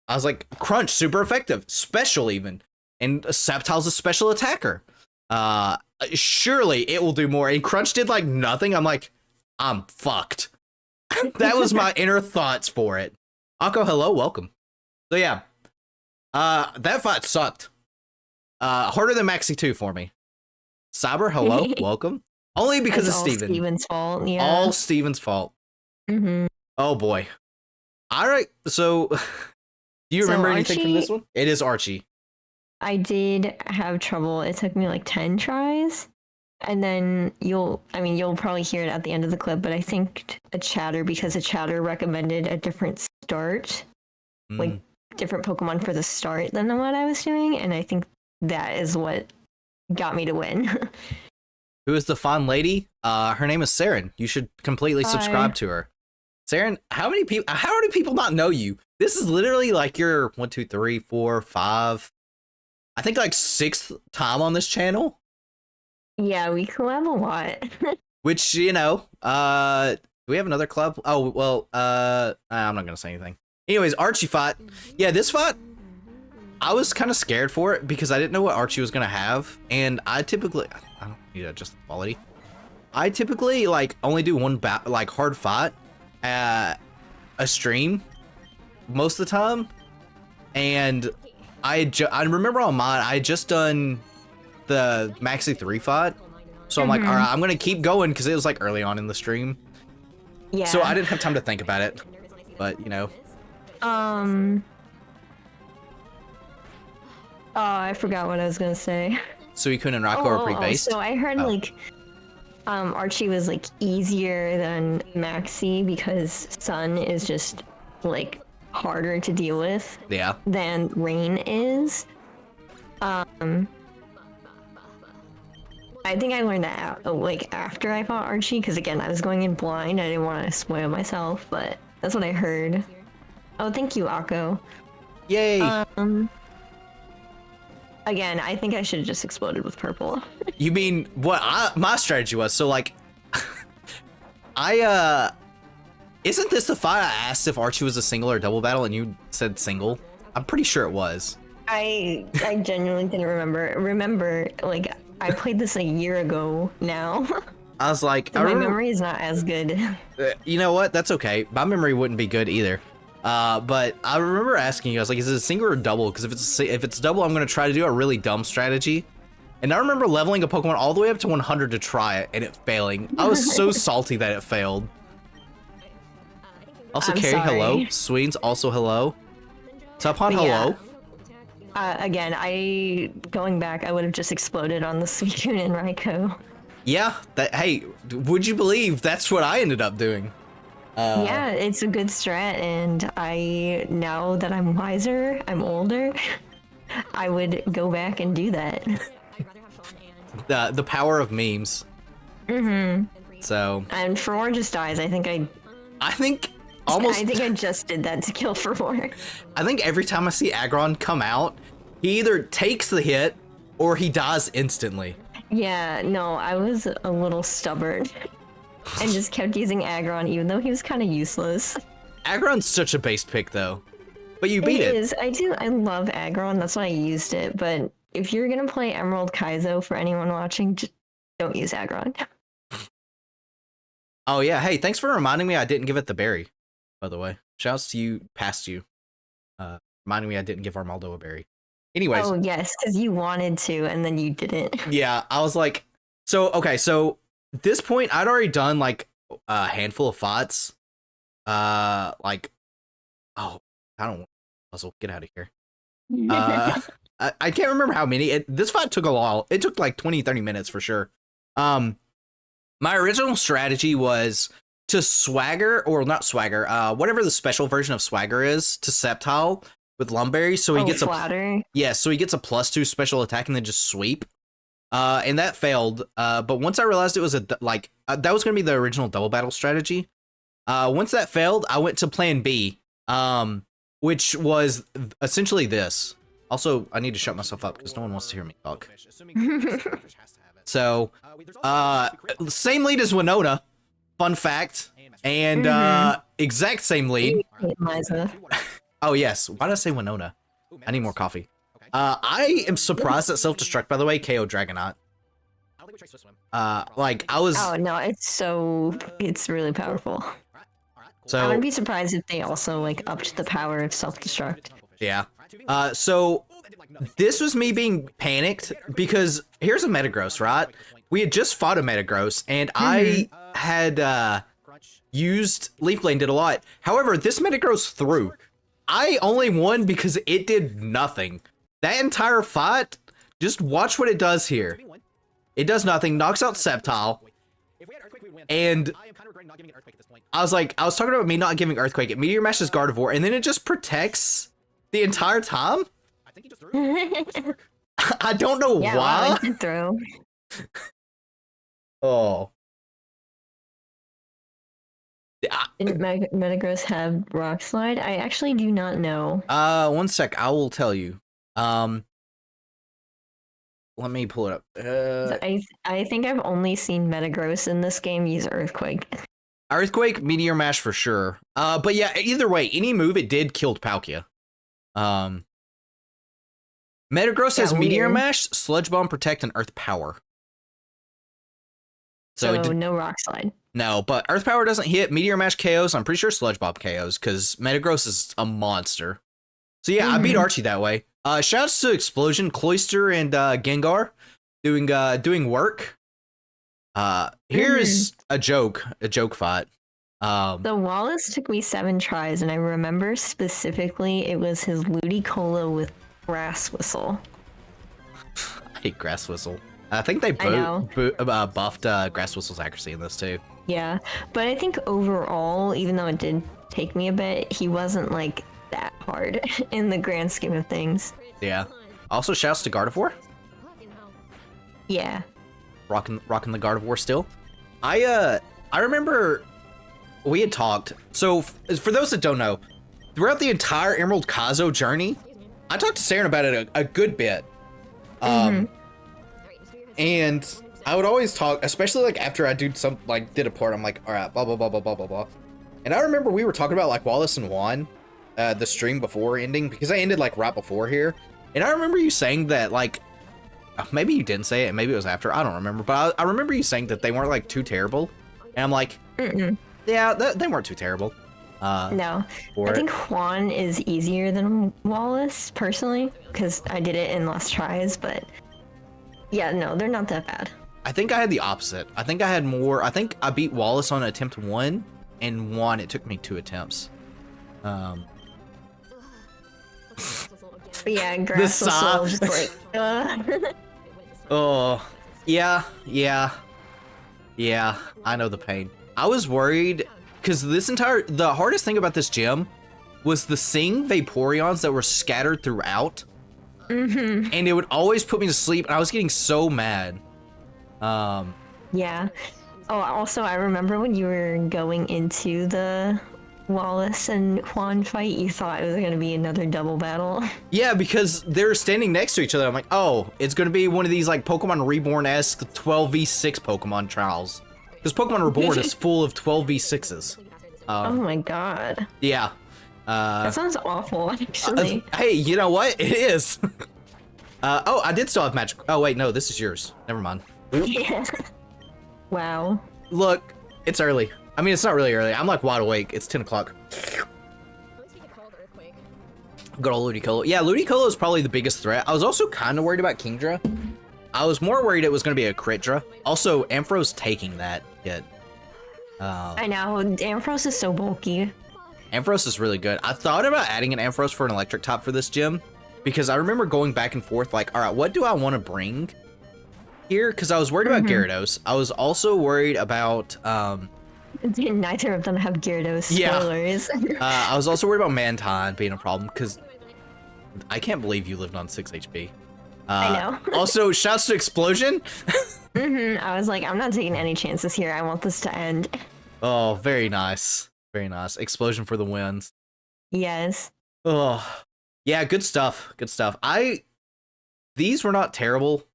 I was like, crunch, super effective, special even. And Saptile's a special attacker. Surely it will do more. And crunch did like nothing. I'm like, I'm fucked. That was my inner thoughts for it. Akko, hello, welcome. So yeah, that fight sucked. Harder than Maxi 2 for me. Cyber, hello, welcome. Only because It's of all Steven. Steven's fault. Yeah. All Steven's fault. Mm-hmm. Oh boy. All right. So, do you So remember anything from Archie- this one? It is Archie. I did have trouble. It took me like 10 tries. And then you'll probably hear it at the end of the clip, but I think because a chatter recommended a different start, like different Pokemon for the start than what I was doing. And I think that is what got me to win. Who is the fond lady? Her name is Saren. You should completely subscribe to her. Saren, how do people not know you? This is literally like your 1, 2, 3, 4, 5, I think like 6th time on this channel. Yeah, we collab a lot. Which, you know, do we have another club? Oh, well, I'm not gonna say anything. Anyways, Archie fight. Yeah, this fight, I was kind of scared for it because I didn't know what Archie was gonna have, and I don't need to adjust the quality. I typically like only do one hard fight at a stream most of the time, and I remember on mine I had just done the Maxi 3 fight, so I'm like, all right, I'm gonna keep going because it was like early on in the stream. Yeah. So I didn't have time to think about it, but you know. Oh, I forgot what I was gonna say. Suicune and Raikou are pretty based. So I heard like Archie was like easier than Maxi because Sun is just like harder to deal with. Yeah. Than Rain is. I think I learned that like after I fought Archie, because again I was going in blind. I didn't want to spoil myself, but that's what I heard. Oh, thank you, Akko. Yay! Again, I think I should have just exploded with purple. You mean what my strategy was? So like, isn't this the fight I asked if Archie was a single or double battle, and you said single? I'm pretty sure it was. I genuinely didn't remember. Remember, like I played this a year ago now. I was like, So my memory is not as good. You know what? That's okay. My memory wouldn't be good either. But I remember asking you, I was like, is it a single or double? Because if it's double, I'm gonna try to do a really dumb strategy. And I remember leveling a Pokemon all the way up to 100 to try it, and it failing. I was so salty that it failed. Also, I'm Carrie, sorry. hello. Sweens, also hello. Tupon, But yeah. hello. Again, going back, I would have just exploded on the Suicune and Raikou. Yeah, hey, would you believe that's what I ended up doing? Yeah, it's a good strat, and now that I'm wiser, I'm older, I would go back and do that. I'd rather have Sean and The power of memes. So And for more just dies, I think I just did that to kill for more. I think every time I see Aggron come out, he either takes the hit or he dies instantly. Yeah, no, I was a little stubborn and just kept using Aggron even though he was kind of useless. Aggron's such a base pick though, but you beat it. It is. I love Aggron, that's why I used it, but if you're gonna play Emerald Kaizo, for anyone watching, just don't use Aggron. Oh yeah, hey, thanks for reminding me I didn't give it the berry, by the way. Shouts to you, past you. Reminding me I didn't give Armaldo a berry. Anyways. Oh yes, because you wanted to and then you didn't. Yeah, I was like, so at this point I'd already done like a handful of fights. I don't want puzzle. Get out of here. I can't remember how many. This fight took a while. It took like 20-30 minutes for sure. My original strategy was to swagger, or not swagger, whatever the special version of swagger is, to Sceptile with Lumberry, so he gets flatter. so he gets a +2 special attack and then just sweep. And that failed. But once I realized it was that was gonna be the original double battle strategy. Once that failed, I went to plan B, which was essentially this. Also, I need to shut myself up because no one wants to hear me talk. So, same lead as Winona, fun fact, and exact same lead. Oh yes, why did I say Winona? I need more coffee. I am surprised at self-destruct, by the way, KO Dragonite. I was... Oh no, it's really powerful. So I wouldn't be surprised if they also upped the power of self-destruct. Yeah. So this was me being panicked because here's a Metagross, right? We had just fought a Metagross and I had used Leaf Blade, did a lot. However, this Metagross threw. I only won because it did nothing. That entire fight, just watch what it does here. 2v1. It does nothing, knocks out Sceptile, If we had Earthquake, we'd win. and I am kind of regretting not giving it Earthquake at this point. I was talking about me not giving Earthquake. It Meteor Mashes Gardevoir, and then it just protects the entire time? I think he just threw it. I don't know Yeah, why. wow, I did throw. Oh. Didn't Metagross have Rock Slide? I actually do not know. One sec, I will tell you. Let me pull it up. I think I've only seen Metagross in this game use Earthquake. Earthquake, Meteor Mash for sure. But yeah, either way, any move it did killed Palkia. Metagross has Meteor weird. Mash, Sludge Bomb, Protect, and Earth Power. So it did, no Rock Slide. no, but Earth Power doesn't hit. Meteor Mash KOs. I'm pretty sure Sludge Bomb KOs because Metagross is a monster. So yeah, I beat Archie that way. Shouts to Explosion, Cloyster, and Gengar doing work. Here's a joke fight. The Wallace took me 7 tries, and I remember specifically it was his Ludicolo with Grass Whistle. I hate Grass Whistle. I think they buffed Grass Whistle's accuracy in this too. Yeah, but I think overall, even though it did take me a bit, he wasn't like that hard in the grand scheme of things. Yeah. Also, shouts to Gardevoir. Fucking hell. Yeah. Rocking the Gardevoir still. I remember we had talked. So for those that don't know, throughout the entire Emerald Kaizo journey, I talked to Saren about it a good bit. And I would always talk, especially like after I did a part, I'm like, all right, blah blah blah blah blah blah blah. And I remember we were talking about like Wallace and Hoenn, the stream before ending, because I ended like right before here. And I remember you saying that like, maybe you didn't say it, maybe it was after, I don't remember, but I remember you saying that they weren't like too terrible. And I'm like, yeah, they weren't too terrible. No, I think Hoenn is easier than Wallace personally, because I did it in less tries, but yeah, no, they're not that bad. I think I had the opposite. I think I beat Wallace on attempt 1, and Hoenn, it took me 2 attempts. But yeah, Grass Whistle just like, Oh, yeah, I know the pain. I was worried, because the hardest thing about this gym was the Sing Vaporeons that were scattered throughout. And it would always put me to sleep, and I was getting so mad. yeah. Oh, also, I remember when you were going into the Wallace and Hoenn fight, you thought it was going to be another double battle. Yeah, because they're standing next to each other. I'm like, oh, it's going to be one of these like Pokemon Reborn-esque 12v6 Pokemon trials. Because Pokemon Reborn is full of 12v6s. Oh my god. Yeah. That sounds awful, actually. Hey, you know what? It is. Oh, I did still have magic. Oh, wait, no, this is yours. Never mind. Yeah. Wow. Look, it's early. I mean, it's not really early. I'm like wide awake. It's 10 o'clock. At least we could call it Earthquake. Good old Ludicolo. Yeah, Ludicolo is probably the biggest threat. I was also kind of worried about Kingdra. I was more worried it was going to be a Critdra. Also, Ampharos taking that hit. I know, Ampharos is so bulky. Ampharos is really good. I thought about adding an Ampharos for an electric top for this gym, because I remember going back and forth like, all right, what do I want to bring here? Because I was worried about Gyarados. I was also worried about... Neither of them have Gyarados, Yeah. spoilers. I was also worried about Mantine being a problem, because I can't believe you lived on 6 HP. I know. Also, shouts to Explosion. I was like, I'm not taking any chances here. I want this to end. Oh, very nice. Very nice. Explosion for the wins. Yes. Oh, yeah, good stuff. Good stuff. These were not terrible,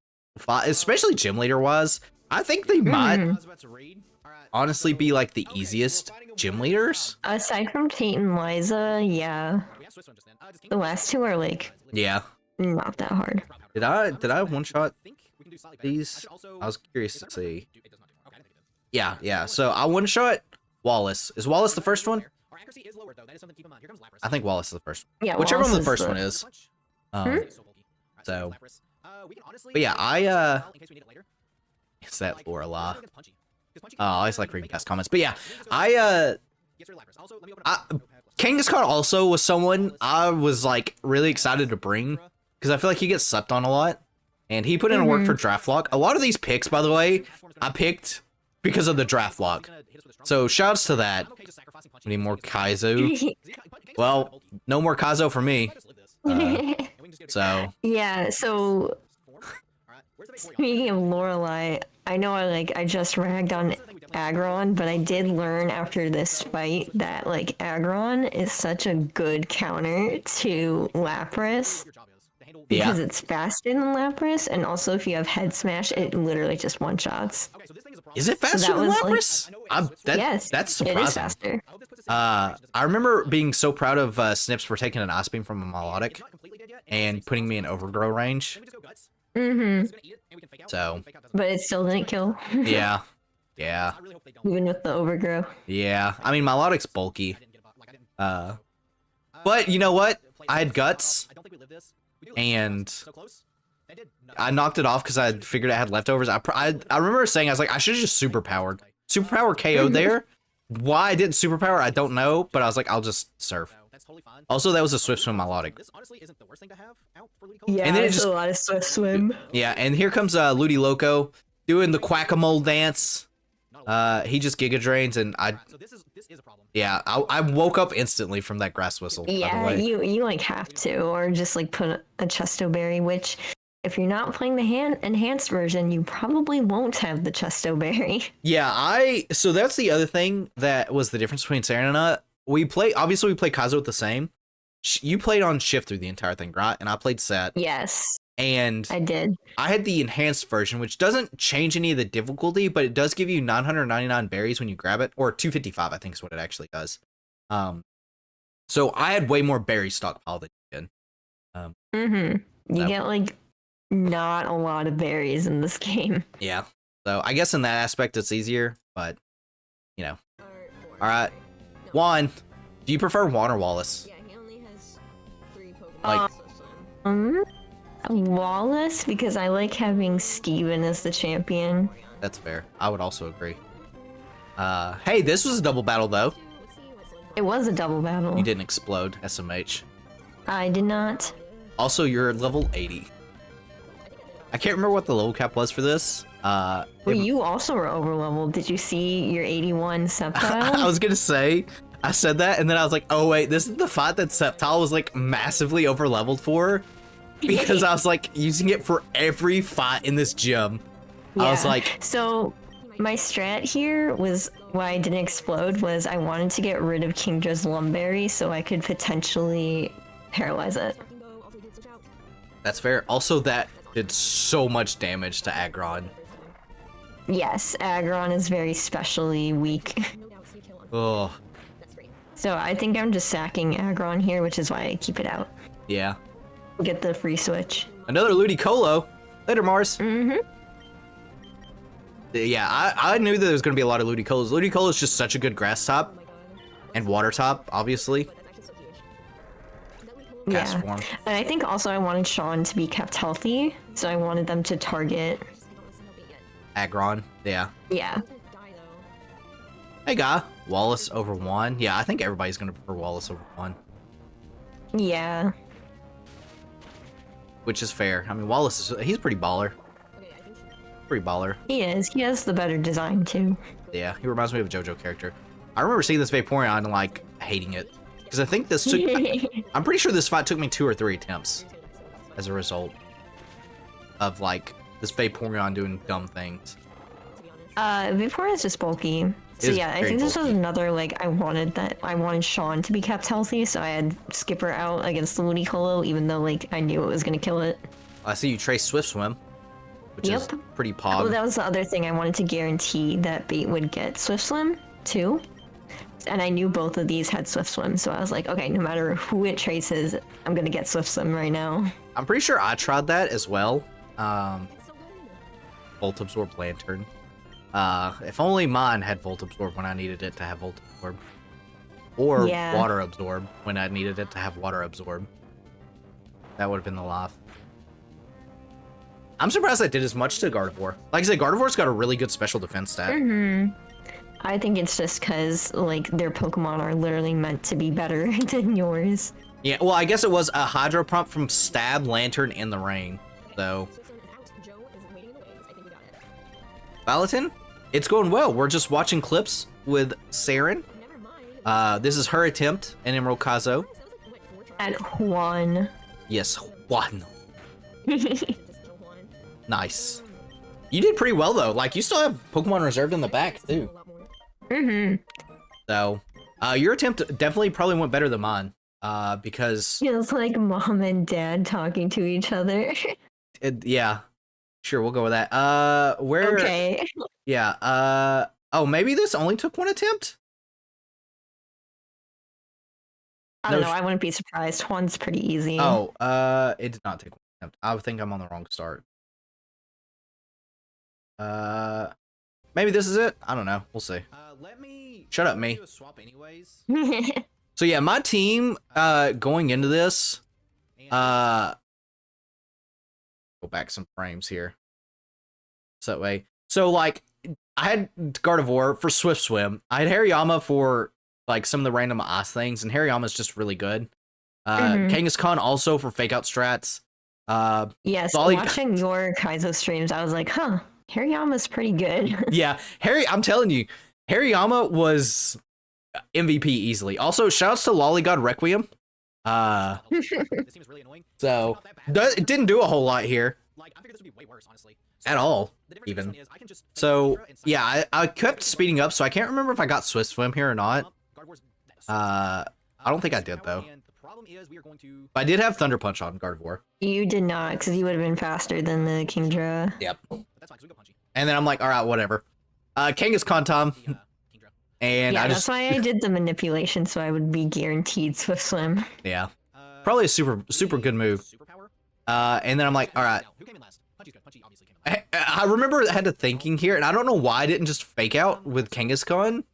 especially gym leader wise. I think they might I was about to read. All right. honestly be like the easiest gym leaders. Aside from Tate and Liza, yeah. We have Swiss one just then. Does King The last two are like Yeah. not that hard. Did I one shot think we can do slightly better. these? Also, I was curious to see. it does not do. Okay, I think it does. Yeah. So I one shot Wallace. Is Wallace the first one? Our accuracy is lower though. That is something to keep in mind. Here comes Lapras. I think Wallace is the first one. Yeah, Whichever one Wallace the first is one the- is. It's so bulky. Alright, so- Lapras. We can honestly But yeah, in case we need it later. Is that Like, Lorela? against Punchy. 'Cause Punchy Oh, can- I always like reading past comments. But yeah, I Gets rid of Lapras. Also, let me open up- Kangaskhan also was someone I was like really excited to bring because I feel like he gets slept on a lot. And he put in work for draft lock. A lot of these picks, by the way, I picked because of the draft lock. So shouts to that. We need more Kaizo. Well, no more Kaizo for me. So Yeah, so speaking of Lorelei, I know I just ragged on Aggron, but I did learn after this fight that like Aggron is such a good counter to Lapras because it's faster than Lapras, and also if you have Head Smash, it literally just one shots. is it faster that than was, like- Lapras? Yes, that's it is surprising. faster. I remember being so proud of Snips for taking an Ice Beam from a Melodic and putting me in overgrow range. So But it still didn't kill, yeah, even with the overgrow. yeah. I mean, Melodic's bulky. But you know what? I had guts, and I knocked it off because I figured I had leftovers. I remember saying, I was like, I should have just superpowered. Superpower KO there. Why I didn't superpower, I don't know, but I was like, I'll just surf. Also, that was a Swift Swim Melodic. Yeah, And then it it's just- a lot of Swift Swim. Yeah, and here comes Ludi Loco doing the Quack-a-Mole dance. He just Giga Drains, and I woke up instantly from that grass whistle, by the Yeah, way. you like have to, or just like put a Chesto Berry, which if you're not playing the enhanced version, you probably won't have the Chesto Berry. Yeah, so that's the other thing that was the difference between Sarah and I. Obviously we play Kaizo with the same. You played on shift through the entire thing, right? And I played set. Yes, And I did. I had the enhanced version, which doesn't change any of the difficulty, but it does give you 999 berries when you grab it, or 255, I think is what it actually does. So I had way more berry stockpile than you did. You So- get like not a lot of berries in this game. Yeah. So I guess in that aspect it's easier, but you know. All right, Juan, do you prefer Juan or Wallace? Yeah, he only has 3 Pokemon. Like- Wallace, because I like having Steven as the champion. That's fair. I would also agree. Hey, this was a double battle though. It was a double battle. You didn't explode, SMH. I did not. Also, you're level 80. I can't remember what the level cap was for this. Well, you also were overleveled. Did you see your 81 I Sceptile? was gonna say, I said that, and then I was like, oh wait, this is the fight that Sceptile was like massively overleveled for, because I was like using it for every fight in this gym. I was Yeah. like, So my strat here was why I didn't explode was I wanted to get rid of Kingdra's Lumberry so I could potentially paralyze it. that's fair. Also, that did so much damage to Aggron. Yes, Aggron is very specially weak. Oh, So I think I'm just sacking Aggron here, which is why I keep it out. yeah. Get the free switch. Another Ludicolo. Later, Mars. Yeah, I knew that there was going to be a lot of Ludicolos. Ludicolo is just such a good grass top. And water top, obviously. Cast Yeah. form. And I think also I wanted Sean to be kept healthy, so I wanted them to target. Aggron. Yeah. Yeah. Hey, guy. Wallace over Juan. Yeah, I think everybody's going to prefer Wallace over Juan. Yeah. Which is fair. I mean, Wallace he's pretty baller. Pretty baller. He is. He has the better design too. Yeah, he reminds me of a JoJo character. I remember seeing this Vaporeon and like hating it. Because I think this took I'm pretty sure this fight took me 2 or 3 attempts as a result of like this Vaporeon doing dumb things. Vaporeon is just bulky. So Is yeah, I very think this was bulky. another like I wanted Sean to be kept healthy, so I had Skipper out against the Ludicolo, even though like I knew it was gonna kill it. I see you trace Swift Swim, which is Yep. pretty Well, pog. that was the other thing I wanted to guarantee that Bait would get Swift Swim too. And I knew both of these had Swift Swim, so I was like, okay, no matter who it traces, I'm gonna get Swift Swim right now. I'm pretty sure I tried that as well. Volt Absorb Lantern. If only mine had Volt Absorb when I needed it to have Volt Absorb. Or Yeah. Water Absorb when I needed it to have Water Absorb. That would have been the life. I'm surprised I did as much to Gardevoir. Like I said, Gardevoir's got a really good special defense stat. I think it's just because like their Pokemon are literally meant to be better than yours. Yeah, well, I guess it was a hydro prompt from Stab, Lantern, in the Rain. So, Joe is waiting in the wings. I think we got it. Valentin, it's going well. We're just watching clips with Saren. Never mind. This is her attempt in Emerald Kaizo. At Hoenn. Yes, Juan. Just kill one. Nice. You did pretty well, though. Like, you still have Pokemon reserved in the back, too. A lot more. Mm-hmm. So, your attempt definitely probably went better than mine. Because, Feels like mom and dad talking to each other. yeah. Sure, we'll go with that. Where... Okay. Yeah, oh, maybe this only took one attempt? I don't know. I wouldn't be surprised. Hoenn's pretty easy. Oh, it did not take one attempt. I think I'm on the wrong start. Maybe this is it? I don't know. We'll see. Let me Shut up, me. do a swap anyways. So yeah, my team, going into this, And go back some frames here. So that way. So, like, I had Gardevoir for Swift Swim. I had Hariyama for, like, some of the random ice things, and Hariyama's just really good. Kangaskhan also for fake out strats. Yes, Volley- watching your Kaizo streams, I was like, huh, Hariyama's pretty good. Yeah, I'm telling you, Hariyama was MVP easily. Also, shouts to Lollygod Requiem. this seems really annoying. So, It's not that bad. it didn't do a whole lot here Like, I figured this would be way worse, honestly. at all, The difference even. with this one is I can just So, and yeah, I kept speeding up, so I can't remember if I got Swift Swim here or not. I don't think I did, though. And the problem is we are going to But I did have Thunder Punch on Gardevoir. You did not, because you would have been faster than the Kingdra. Yep. that's fine, 'cause we go punchy. And then I'm like, all right, whatever. Kangaskhan Tom, The Kingdra. and Yeah, I that's just, why I did the manipulation, so I would be guaranteed Swift Swim. yeah, probably a super good move. Superpower. And then I'm like, all right. Now, who came in last? Punchy's good. Punchy obviously came in last. I remember I had to thinking here, and I don't know why I didn't just fake out with Kangaskhan.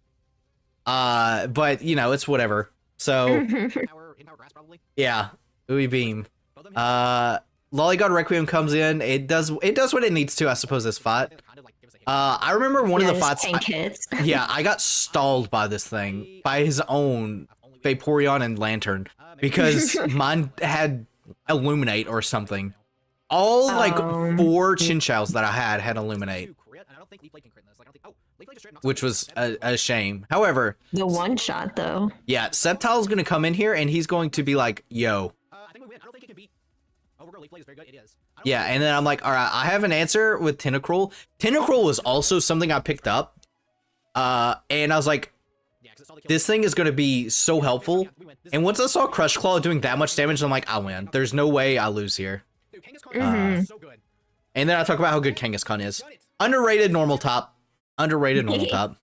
But you know, it's whatever. So Power, in power grass probably. yeah, Ooey Beam. Both of them Lollygod Requiem comes in. It does what it needs to, I suppose. This fight. kind of like give us a hit. I remember one of the Yes, fights. tank hits. Yeah, I got stalled by this thing by his own Vaporeon and Lantern because mine had Illuminate or something. All like 4 Chinchous that I had Illuminate, Two crit, and I don't think Leaf Blade can crit this. Like, I don't think. Oh, Leaf Blade just straight up knocks which it was down. a shame. However, The one shot, though. yeah, Sceptile's gonna come in here and he's going to be like, yo. I think we win. I don't think it can beat. Overgrow Leaf Blade is very good. It is. I don't Yeah, think- and then I'm like, all right, I have an answer with Tentacruel. Tentacruel was also something I picked up. And I was like, Yeah, 'cause it's all the kills. this thing is going to be so helpful. We win. This And once I saw Crush Claw doing that much damage, I'm like, I win. There's no way I lose here. Dude, Kangaskhan is so good. And then I talk about how good Kangaskhan is. Done it. Underrated normal top. Underrated normal top.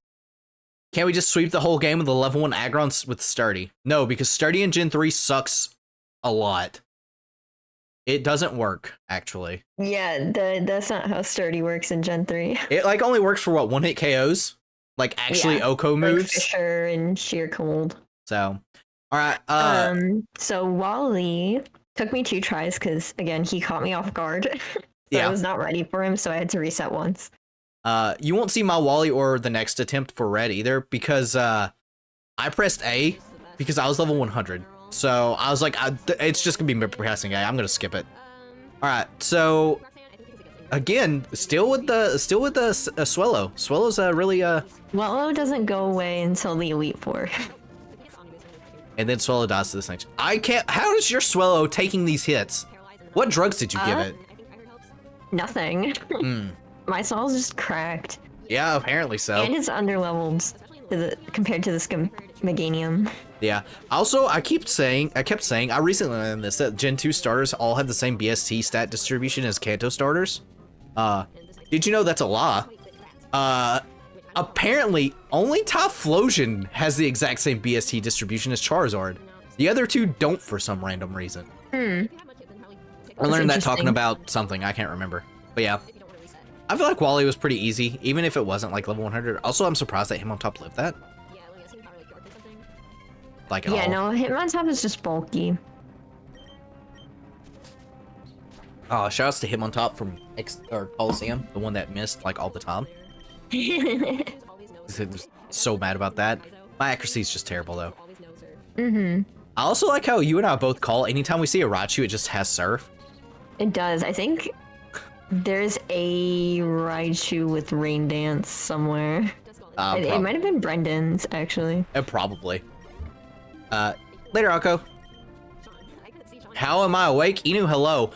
Can't we just sweep the whole game with a level 1 Aggron with Sturdy? No, because Sturdy in Gen 3 sucks a lot. It doesn't work, actually. Yeah, that's not how Sturdy works in Gen 3. It like only works for what, 1-hit KOs? Like actually Yeah, Oko Like moves? Fisher and Sheer Cold. So, alright, So Wally took me 2 tries because, again, he caught me off guard. So Yeah. I was not ready for him, so I had to reset once. you won't see my Wally or the next attempt for red either because I pressed A because I was level 100. So I was like, it's just gonna be pressing A. I'm gonna skip it. All right, so again, still with the Swellow. Swellow's really Wallow doesn't go away until the Elite Four. and then Swellow dies to this next. I can't. How does your Swellow taking these hits? What drugs did you give it? Nothing. Hmm. My soul's just cracked. Yeah, apparently so. And it's underleveled compared to this Meganium. Yeah. Also, I kept saying, I recently learned this, that Gen 2 starters all have the same BST stat distribution as Kanto starters. Did you know that's a lie? Apparently, only Typhlosion has the exact same BST distribution as Charizard. The other two don't for some random reason. I learned that talking interesting. about something, I can't remember. But yeah. I feel like Wally was pretty easy, even if it wasn't like level 100. Also, I'm surprised that him on top lived that. Like at Yeah, all. no, Hitmontop is just bulky. Oh, shoutouts to him on top from Coliseum, the one that missed like all the time. I'm so mad about that. My accuracy is just terrible though. Mm-hmm. I also like how you and I both call anytime we see a Raichu, it just has surf. It does. I think there's a Raichu with Rain Dance somewhere. It might have been Brendan's, actually. Probably. Later, Akko. How am I awake? Inu, hello.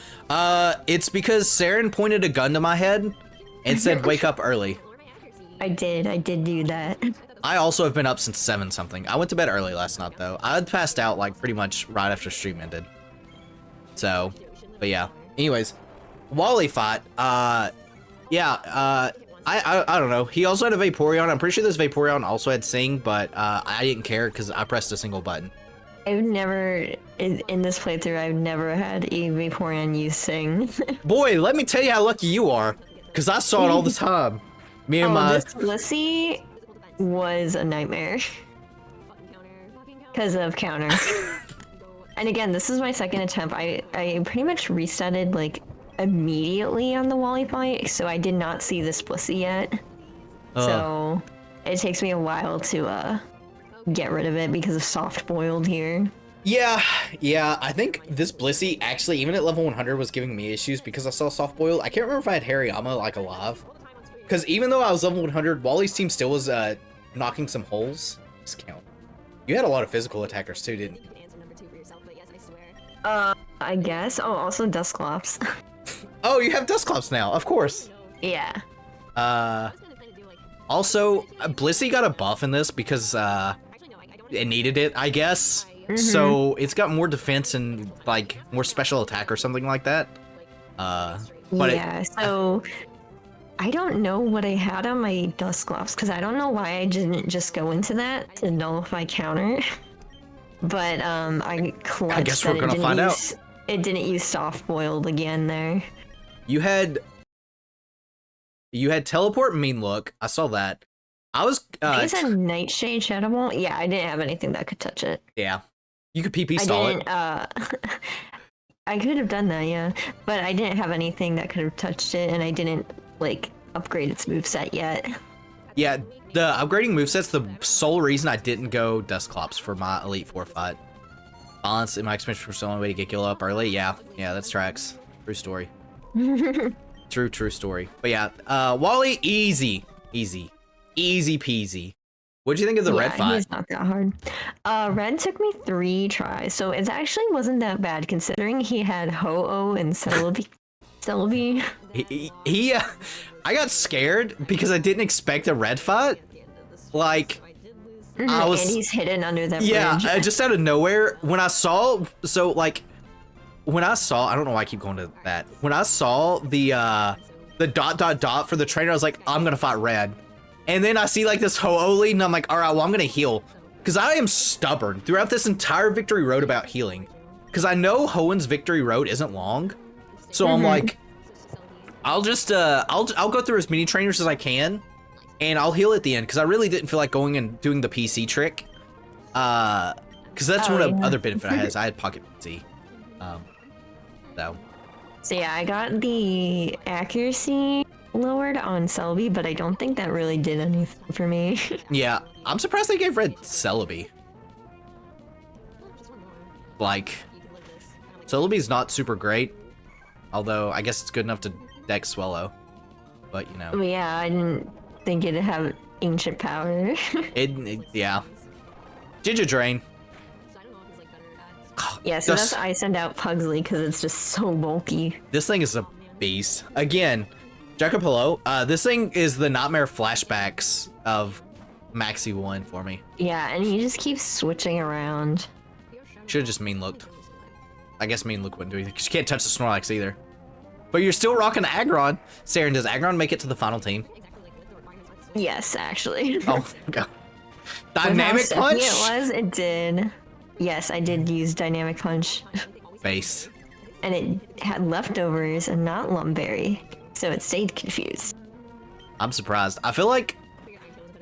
It's because Saren pointed a gun to my head and said, wake up early. I did do that. I also have been up since 7 something. I went to bed early last night, though. I had passed out, like, pretty much right after stream ended. So, but yeah. Anyways, Wally fought. I don't know. He also had a Vaporeon. I'm pretty sure this Vaporeon also had Sing, but I didn't care because I pressed a single button. I've never, in this playthrough, I've never had a Vaporeon use Sing. Boy, let me tell you how lucky you are, because I saw it all the time. Me and my... This Blissey was a nightmare. Because of counter. And again, this is my second attempt. I pretty much restarted, like, immediately on the Wally fight, so I did not see this Blissey yet. So it takes me a while to get rid of it because of soft boiled here. Yeah, I think this Blissey actually, even at level 100, was giving me issues because I saw soft boiled. I can't remember if I had Hariyama like alive. Because even though I was level 100, Wally's team still was knocking some holes. Discount. You had a lot of physical attackers too, didn't you? I guess. Oh, also Dusclops. Oh, you have Dusclops now, of course. Yeah. Also, Blissey got a buff in this because it needed it, I guess. So it's got more defense and like more special attack or something like that. But yeah, so I don't know what I had on my Dusclops because I don't know why I didn't just go into that to nullify counter. But I clutched. I guess we're gonna find out. It didn't use soft boiled again there. You had teleport and mean look. I saw that. I was I guess a Nightshade Shadow Ball. Yeah, I didn't have anything that could touch it. Yeah. You could PP stall it. I could have done that, yeah. But I didn't have anything that could have touched it, and I didn't, like, upgrade its moveset yet. Yeah, the upgrading moveset's the sole reason I didn't go Dusclops for my Elite Four fight. Balance in my experience was the only way to get Gil up early. Yeah, that's tracks. True story. True story. But yeah, Wally, easy peasy. What'd you think of the red fight? He's not that hard. Red took me 3 tries, so it actually wasn't that bad considering he had Ho-Oh and Celebi. I got scared because I didn't expect a red fight. Like, I was. And he's hidden under that bridge. Yeah, just out of nowhere. When I saw, I don't know why I keep going to that. When I saw the ... for the trainer, I was like, I'm gonna fight red. And then I see like this Ho-Oh lead, and I'm like, all right, well, I'm gonna heal. Because I am stubborn throughout this entire victory road about healing. Because I know Hoenn's victory road isn't long. So I'm like, I'll just, I'll go through as many trainers as I can. And I'll heal at the end. Because I really didn't feel like going and doing the PC trick. Because that's one other benefit I had is I had Pocket PC. So yeah, I got the accuracy lowered on Celebi, but I don't think that really did anything for me. Yeah, I'm surprised they gave Red Celebi. Like, Celebi's not super great, although I guess it's good enough to deck Swallow. But you know. Yeah, I didn't think it'd have ancient power. Yeah. Ginger Drain. Yeah, so that's why I send out Pugsley because it's just so bulky. This thing is a beast. Again, Jacob, hello. This thing is the nightmare flashbacks of Maxi 1 for me. Yeah, and he just keeps switching around. Should've just mean looked. I guess mean look wouldn't do anything because you can't touch the Snorlax either. But you're still rocking Aggron. Saren, does Aggron make it to the final team? Yes, actually. Oh, God. Dynamic Punch? It did. Yes, I did use Dynamic Punch. Base. And it had leftovers and not Lumberry, so it stayed confused. I'm surprised. I feel like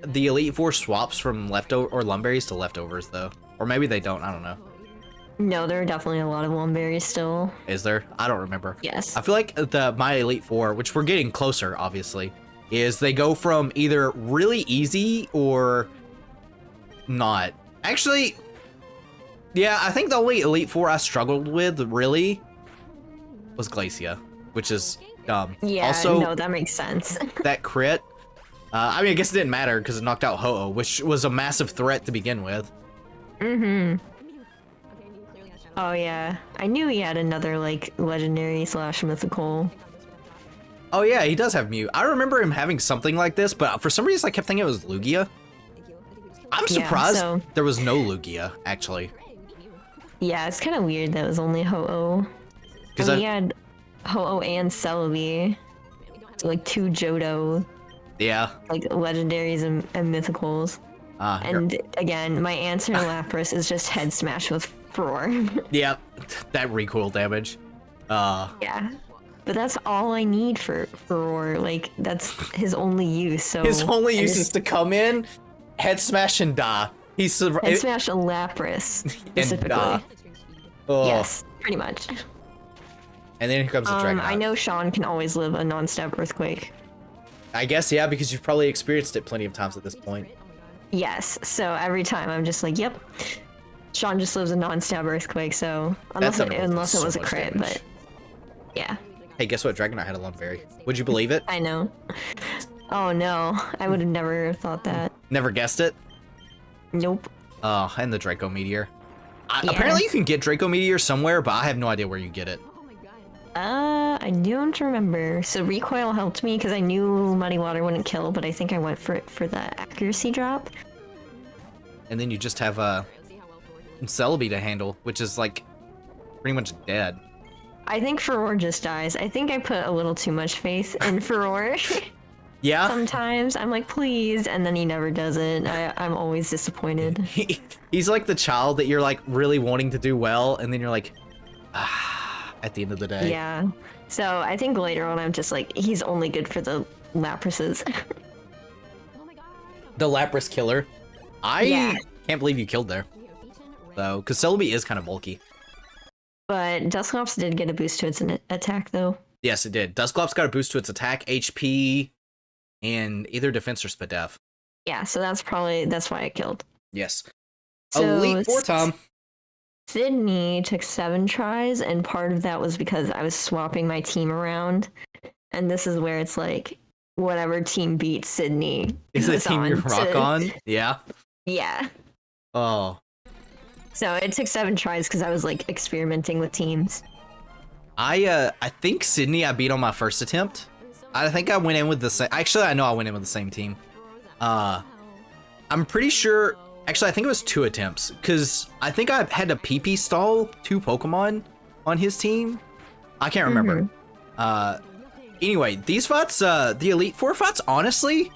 the Elite Four swaps from leftover or Lumberries to leftovers though. Or maybe they don't, I don't know. No, there are definitely a lot of Lumberries still. Is there? I don't remember. Yes. I feel like my Elite Four, which we're getting closer, obviously, is they go from either really easy or not. Actually, Yeah, I think the only Elite Four I struggled with really was Glacia, which is dumb. Yeah, also, no, that makes sense. that crit. I mean, I guess it didn't matter because it knocked out Ho-Oh, which was a massive threat to begin with. Mm-hmm. Okay, you clearly got shadow. Oh yeah, I knew he had another like legendary / mythical. Oh yeah, he does have Mute. I remember him having something like this, but for some reason I kept thinking it was Lugia. Thank you. I think we just killed I'm Yeah, surprised so- there was no Lugia, actually. Hey, we beat you. Yeah, it's kind of weird that it was only Ho-Oh. 'Cause We had Ho-Oh and Celebi, Man, we don't have like 2 Johto, Yeah. like legendaries and mythicals. And again, my answer to Lapras is just head smash with Furore. yeah, that recoil damage. Yeah. But that's all I need for Furore. Like, that's his only use, so... His only I use just is to come in, head smash, and die. He's head smash a Lapras, specifically. die. extreme speed. Oh. Yes, pretty much. And then here comes the Dragonite. I know Sean can always live a non-stab earthquake. I guess, yeah, because you've probably experienced it plenty of times at this point. Oh my god. Yes, so every time I'm just like, yep. Sean just lives a non-stab earthquake, so unless That's it was so a much crit, damage. but yeah, Hey, guess what? Dragonite had a Lone Berry. Would you believe it? I know. Oh no, I would have never thought that. Never guessed it? Nope. Oh, and the Draco Meteor. Yeah. Apparently you can get Draco Meteor somewhere, but I have no idea where you get it. Oh my god. I don't remember. So recoil helped me because I knew Muddy Water wouldn't kill, but I think I went for it for the accuracy drop. And then you just have Let's see how well Ford did. Celebi to handle, which is like pretty much dead. I think Furore just dies. I think I put a little too much faith in Furore. Yeah? Sometimes I'm like, please, and then he never does it. I'm always disappointed. He's like the child that you're like really wanting to do well, and then you're like, at the end of the day. Yeah. So I think later on I'm just like, he's only good for the Laprases. Oh my god. The Lapras killer. I Yeah. can't believe you killed there, We have beaten Ray. though, because Celebi is kind of bulky. But Dusclops did get a boost to its attack though. Yes, it did. Dusclops got a boost to its attack, HP, and either defense or Spadef. Yeah, so that's why it killed. Yes. So Elite Four, Tom. Sydney took 7 tries, and part of that was because I was swapping my team around. And this is where it's like, whatever team beats Sydney Is the goes team you on rock to- on? Yeah. Yeah. Oh. So it took 7 tries because I was like experimenting with teams. I think Sydney I beat on my first attempt. I think I went in with the same. Actually, I know I went in with the same team. I'm pretty sure. Actually, I think it was 2 attempts because I think I had to PP stall 2 Pokemon on his team. I can't remember. Anyway, these fights, the Elite Four fights, honestly,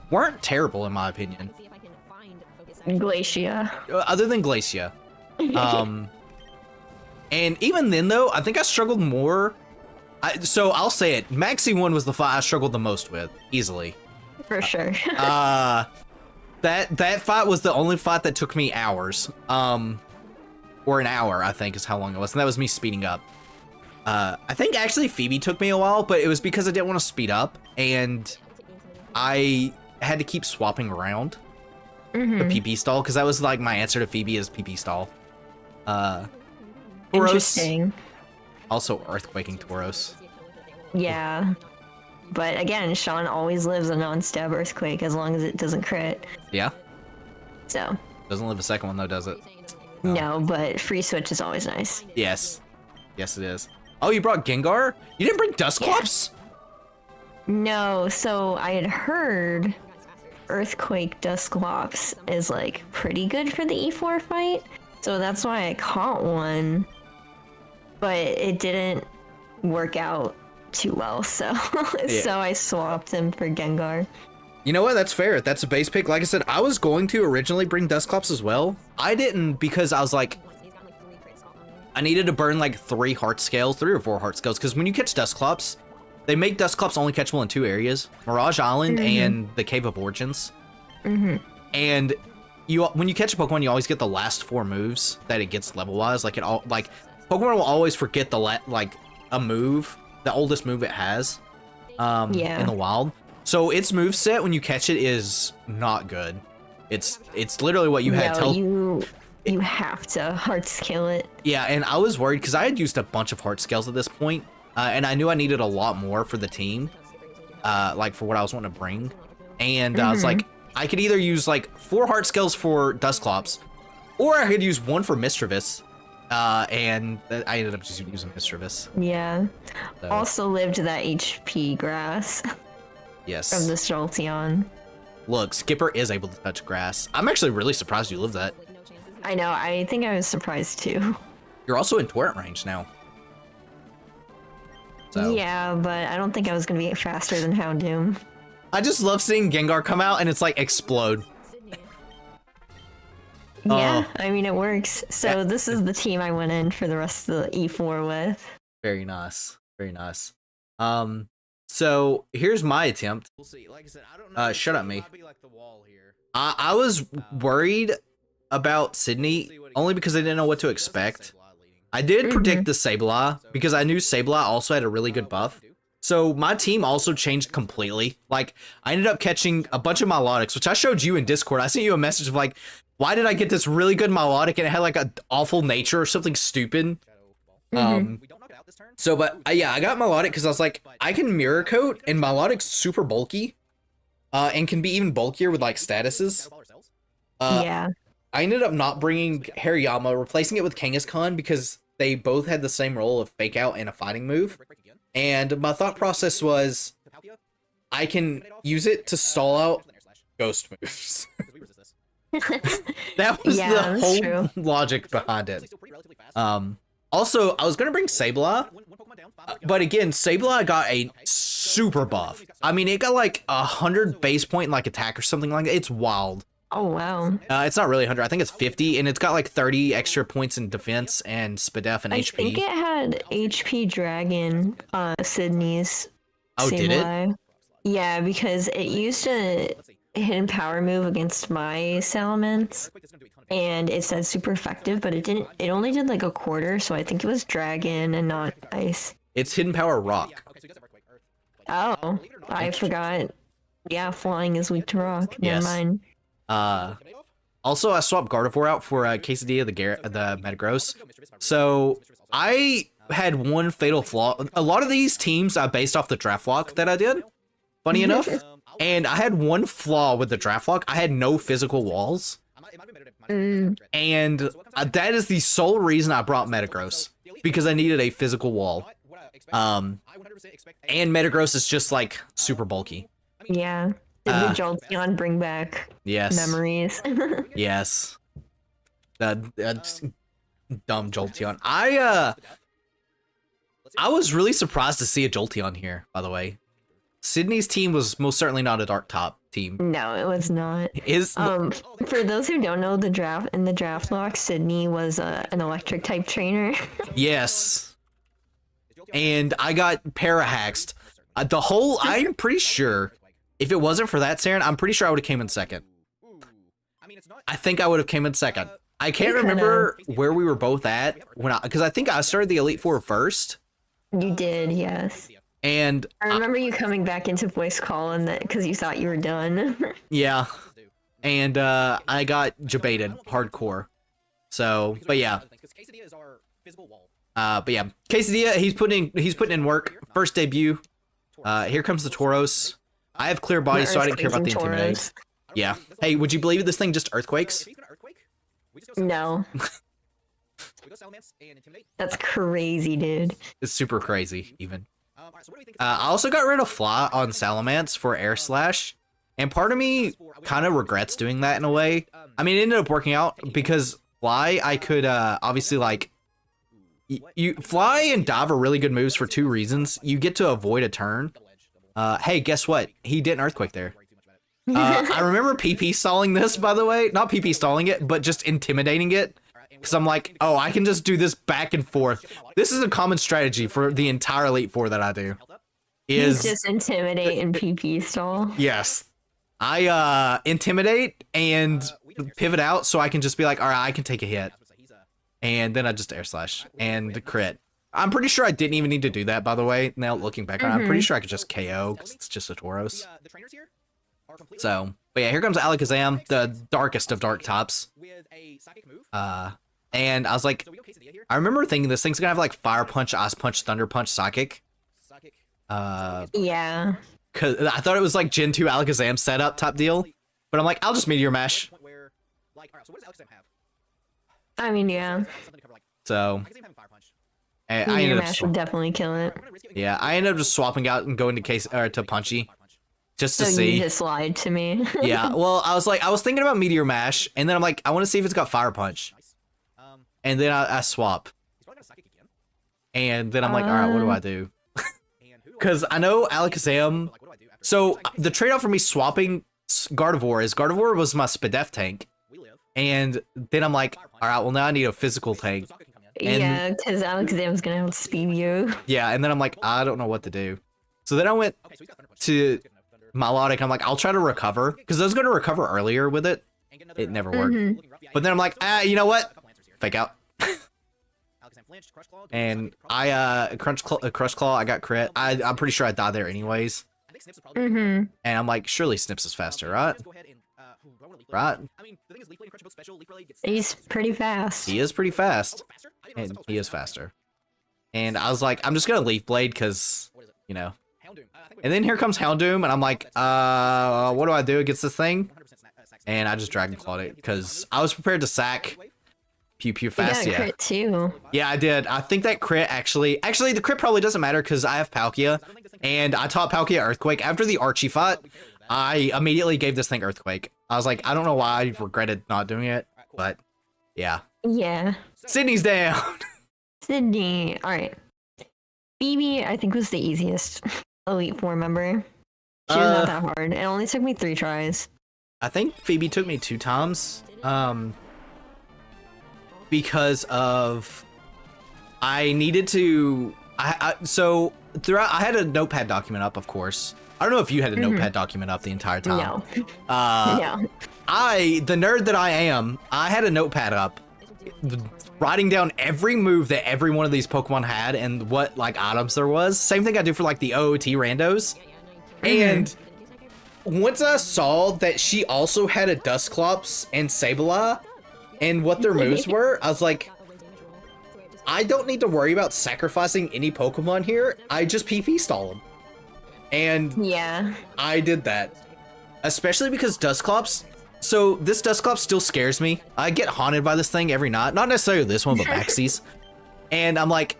weren't terrible in my opinion. See if I can find focus Glacia. Other than Glacia. And even then, though, I think I struggled more. So I'll say it. Maxi 1 was the fight I struggled the most with, easily. For sure. That fight was the only fight that took me hours. Or an hour, I think, is how long it was. And that was me speeding up. I think actually Phoebe took me a while, but it was because I didn't want to speed up. And I had to keep swapping around the PP stall, because that was like my answer to Phoebe is PP stall. Tauros, Interesting. also earthquaking Tauros. Yeah. But again, Sean always lives a non-stab earthquake as long as it doesn't crit. Yeah, So, doesn't live a second one though, does it? no, but free switch is always nice. Yes, yes it is. Oh, you brought Gengar? You didn't bring Dusclops? No, so I had heard Earthquake Dusclops is like pretty good for the E4 fight. So that's why I caught one. But it didn't work out too well, so so I swapped him for Gengar. You know what? That's fair. That's a base pick. Like I said, I was going to originally bring Dusclops as well. I didn't because I was like, I needed to burn like 3 heart scales, 3 or 4 heart scales, because when you catch Dusclops, they make Dusclops only catchable in 2 areas: Mirage Island and the Cave of Origins. And when you catch a Pokemon, you always get the last 4 moves that it gets level wise. Like Pokemon will always forget a move, the oldest move it has, in the wild. So its moveset when you catch it is not good. It's literally what you had. you have to hard scale it. Yeah, and I was worried because I had used a bunch of heart scales at this point, and I knew I needed a lot more for the team, like for what I was wanting to bring. And I was like, I could either use like 4 heart scales for Dusclops, or I could use 1 for Mischievous. And I ended up just using Mischievous. Yeah. So, Also lived that HP grass yes. from this Jolteon. Look, Skipper is able to touch grass. I'm actually really surprised you live that. I know, I think I was surprised too. You're also in torrent range now. So. Yeah, but I don't think I was gonna be faster than Houndoom. I just love seeing Gengar come out and it's like explode. Yeah, I mean it works. So this is the team I went in for the rest of the E4 with. Very nice. Very nice. So here's my attempt. We'll see. Like I said, I don't know. Shut up, me. Like the wall here. I was worried about Sydney only because I didn't know what to expect. I did predict the Sableye because I knew Sableye also had a really good buff. So my team also changed completely. Like I ended up catching a bunch of Milotics, which I showed you in Discord. I sent you a message of like, why did I get this really good Milotic and it had like an awful nature or something stupid? So, but yeah, I got Milotic because I was like, I can Mirror Coat and Milotic's super bulky, and can be even bulkier with like statuses. Yeah. I ended up not bringing Hariyama, replacing it with Kangaskhan because they both had the same role of Fake Out and a fighting move. And my thought process was, I can use it to stall out ghost moves. That was the whole logic behind it. Also, I was gonna bring Sableye, but again, Sableye got a super buff. I mean, it got like 100 base point like attack or something like that. It's wild. Oh wow. It's not really 100. I think it's 50, and it's got like 30 extra points in defense and SPDF and HP. I think it had HP Dragon, Sydney's. Oh, did it? Yeah, because it used a hidden power move against my Salamence, and it said super effective, but it didn't. It only did like a quarter, so I think it was Dragon and not Ice. It's hidden power Rock. Oh, I forgot. Yeah, flying is weak to rock. Yes. Never mind. Also, I swapped Gardevoir out for Quesadilla, the Metagross. So I had one fatal flaw. A lot of these teams I based off the draft lock that I did, funny enough. And I had one flaw with the draft lock. I had no physical walls. And that is the sole reason I brought Metagross, because I needed a physical wall. And Metagross is just like super bulky. Yeah. Did the Jolteon bring back memories? Yes. Dumb Jolteon. I was really surprised to see a Jolteon here, by the way. Sydney's team was most certainly not a dark top team. No, it was not. Is for those who don't know, the draft lock, Sydney was an electric type trainer. Yes. And I got parahaxed. I'm pretty sure if it wasn't for that, Saren, I'm pretty sure I would have came in second. I think I would have came in second. I can't remember where we were both at because I think I started the Elite Four first. You did, yes. And I remember you coming back into voice call and that because you thought you were done. Yeah. And I got jebaited hardcore. So, but yeah. But yeah, Quesadilla, he's putting in work. First debut. Here comes the Tauros. I have clear body, so I didn't care about the Intimidate. Yeah. Hey, would you believe this thing just earthquakes? No. That's crazy, dude. It's super crazy, even. I also got rid of Fly on Salamence for Air Slash, and part of me kind of regrets doing that in a way. I mean, it ended up working out because Fly, I could obviously like Fly and Dive are really good moves for 2 reasons. You get to avoid a turn. Hey, guess what? He did an earthquake there. I remember PP stalling this, by the way. Not PP stalling it, but just intimidating it. Because I'm like, oh, I can just do this back and forth. This is a common strategy for the entire Elite Four that I do. Is just intimidate and PP stall. Yes. I intimidate and pivot out so I can just be like, all right, I can take a hit. And then I just air slash and crit. I'm pretty sure I didn't even need to do that, by the way. Now looking back, I'm pretty sure I could just KO because it's just a Tauros. So, but yeah, here comes Alakazam, the darkest of dark types. With a psychic move. And I was like, So we go quesadilla here. I remember thinking this thing's gonna have like Fire Punch, Ice Punch, Thunder Punch, Psychic. Psychic. Yeah. Cause I thought it was like Gen 2 Alakazam setup type deal. But I'm like, I'll just Meteor Mash. Where, like, all right, so what does Alakazam have? I mean, yeah. Something to cover, like, So Alakazam having Fire Punch. I Meteor ended up Mash would definitely kill it. We're gonna risk it. yeah, I ended up just swapping out and going to case or to Punchy Fire Punch. just to So see. you just lied to me. Yeah, well, I was thinking about Meteor Mash, and then I'm like, I want to see if it's got Fire Punch, Nice. and then I swap, He's probably gonna psychic again. and then I'm like, all right, what do I do? And who do I Because I know Alakazam. like, what do I do after So the trade-off for me swapping Gardevoir is Gardevoir was my Spadef tank, we live? and then I'm like, all right, well now I need a physical tank. Sokka can come in. And- Yeah, because Alakazam's gonna outspeed you. Yeah, and then I'm like, I don't know what to do. So then I went Okay, so he's got Thunder Punch. to Good enough, Thunder. Melodic. I'm like, I'll try to recover because I was going to recover earlier with it. And get another, It never worked. Mhm. looking rough. Yeah, But then I'm like, you know what? a couple answers here. Fake out. Alakazam flinched, Crush Claw, And Psychic, Crush Claw, I got crit. I'm pretty sure I died there anyways. I think Snips is probably Mm-hmm. And I'm like, surely Snips is faster, right? Let's go ahead and, do I wanna Leaf Blade? Right? I mean, the thing is, Leaf Blade and Crunch are both special. Leaf Blade gets He's pretty fast. He is pretty fast, faster. I didn't realize and that was he is faster. And I was like, I'm just gonna Leaf Blade because, What is it? you know. Houndoom. I think we And then here comes Houndoom, and I'm like, what do I do against this thing? 100% sack And I just Dragon Clawed it because I was prepared to sack Pew Pew He got fast. a Yeah. crit too. Yeah, I did. I think that crit actually the crit probably doesn't matter because I have Palkia, and I taught Palkia Earthquake. After the Archie fight, I immediately gave this thing Earthquake. I was like, I don't know why I regretted not doing it, but yeah. Yeah. Sydney's down. Sydney. Alright. Phoebe, I think, was the easiest Elite Four member. She was not that hard. It only took me 3 tries. I think Phoebe took me 2 times, because of I needed to. So throughout, I had a notepad document up, of course. I don't know if you had a notepad document up the entire time. No. No. The nerd that I am, I had a notepad up, writing down every move that every one of these Pokemon had and what like items there was. Same thing I do for like the OOT randos. And once I saw that she also had a Dusclops and Sableye and what their moves were, I was like, I don't need to worry about sacrificing any Pokemon here. I just PP stall them. And Yeah. I did that. Especially because Dusclops. So this Dusclops still scares me. I get haunted by this thing every night. Not necessarily this one, but Baxies. And I'm like,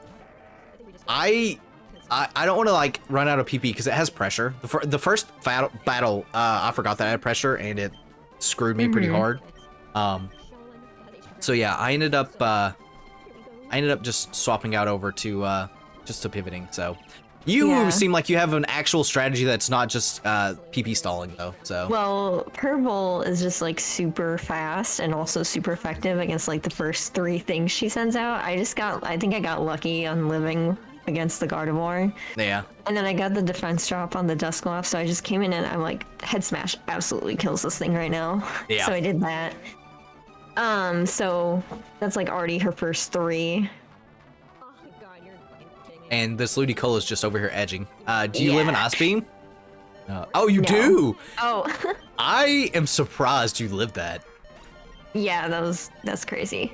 I don't want to like run out of PP because it has pressure. The first battle, I forgot that I had pressure and it screwed me pretty hard. So yeah, I ended up just swapping out over to just to pivoting. So you Yeah. seem like you have an actual strategy that's not just PP stalling though. So Well, Purple is just like super fast and also super effective against like the first 3 things she sends out. I think I got lucky on living against the Gardevoir. yeah, And then I got the defense drop on the Dusclops, so I just came in and I'm like, Head Smash absolutely kills this thing right now. Yeah. So I did that. So that's like already her first 3. Oh my god, you're fucking kidding me. and this Ludicolo is just over here edging. Do you live in Yeah. Ice Beam? Oh, you No. do. Oh, I am surprised you lived that. yeah, that's crazy.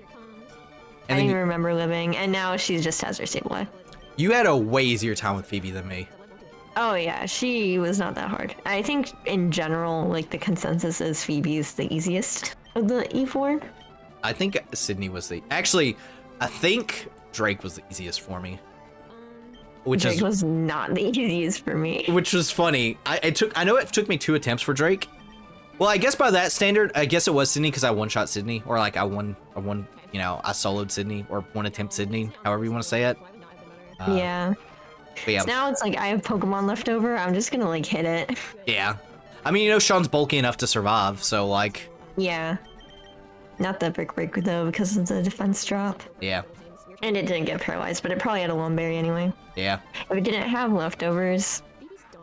And I then didn't remember living, and now she just has her Sableye. you had a way easier time with Phoebe than me. Oh yeah, she was not that hard. I think in general, like the consensus is Phoebe's the easiest of the E4. I think Sydney was actually, I think Drake was the easiest for me. Drake was not the easiest for me. Which was funny. I know it took me 2 attempts for Drake. Well, I guess by that standard, I guess it was Sydney because I one-shot Sydney, or like I won, I soloed Sydney, or one attempt Sydney, however you want to say it. Yeah. But yeah, So now it's like I have Pokemon left over. I'm just gonna like hit it. yeah. I mean, Sean's bulky enough to survive, so like, Yeah. Not the Brick Break though because of the defense drop. yeah, And it didn't get paralyzed, but it probably had a Lumberry anyway. yeah. If it didn't have leftovers,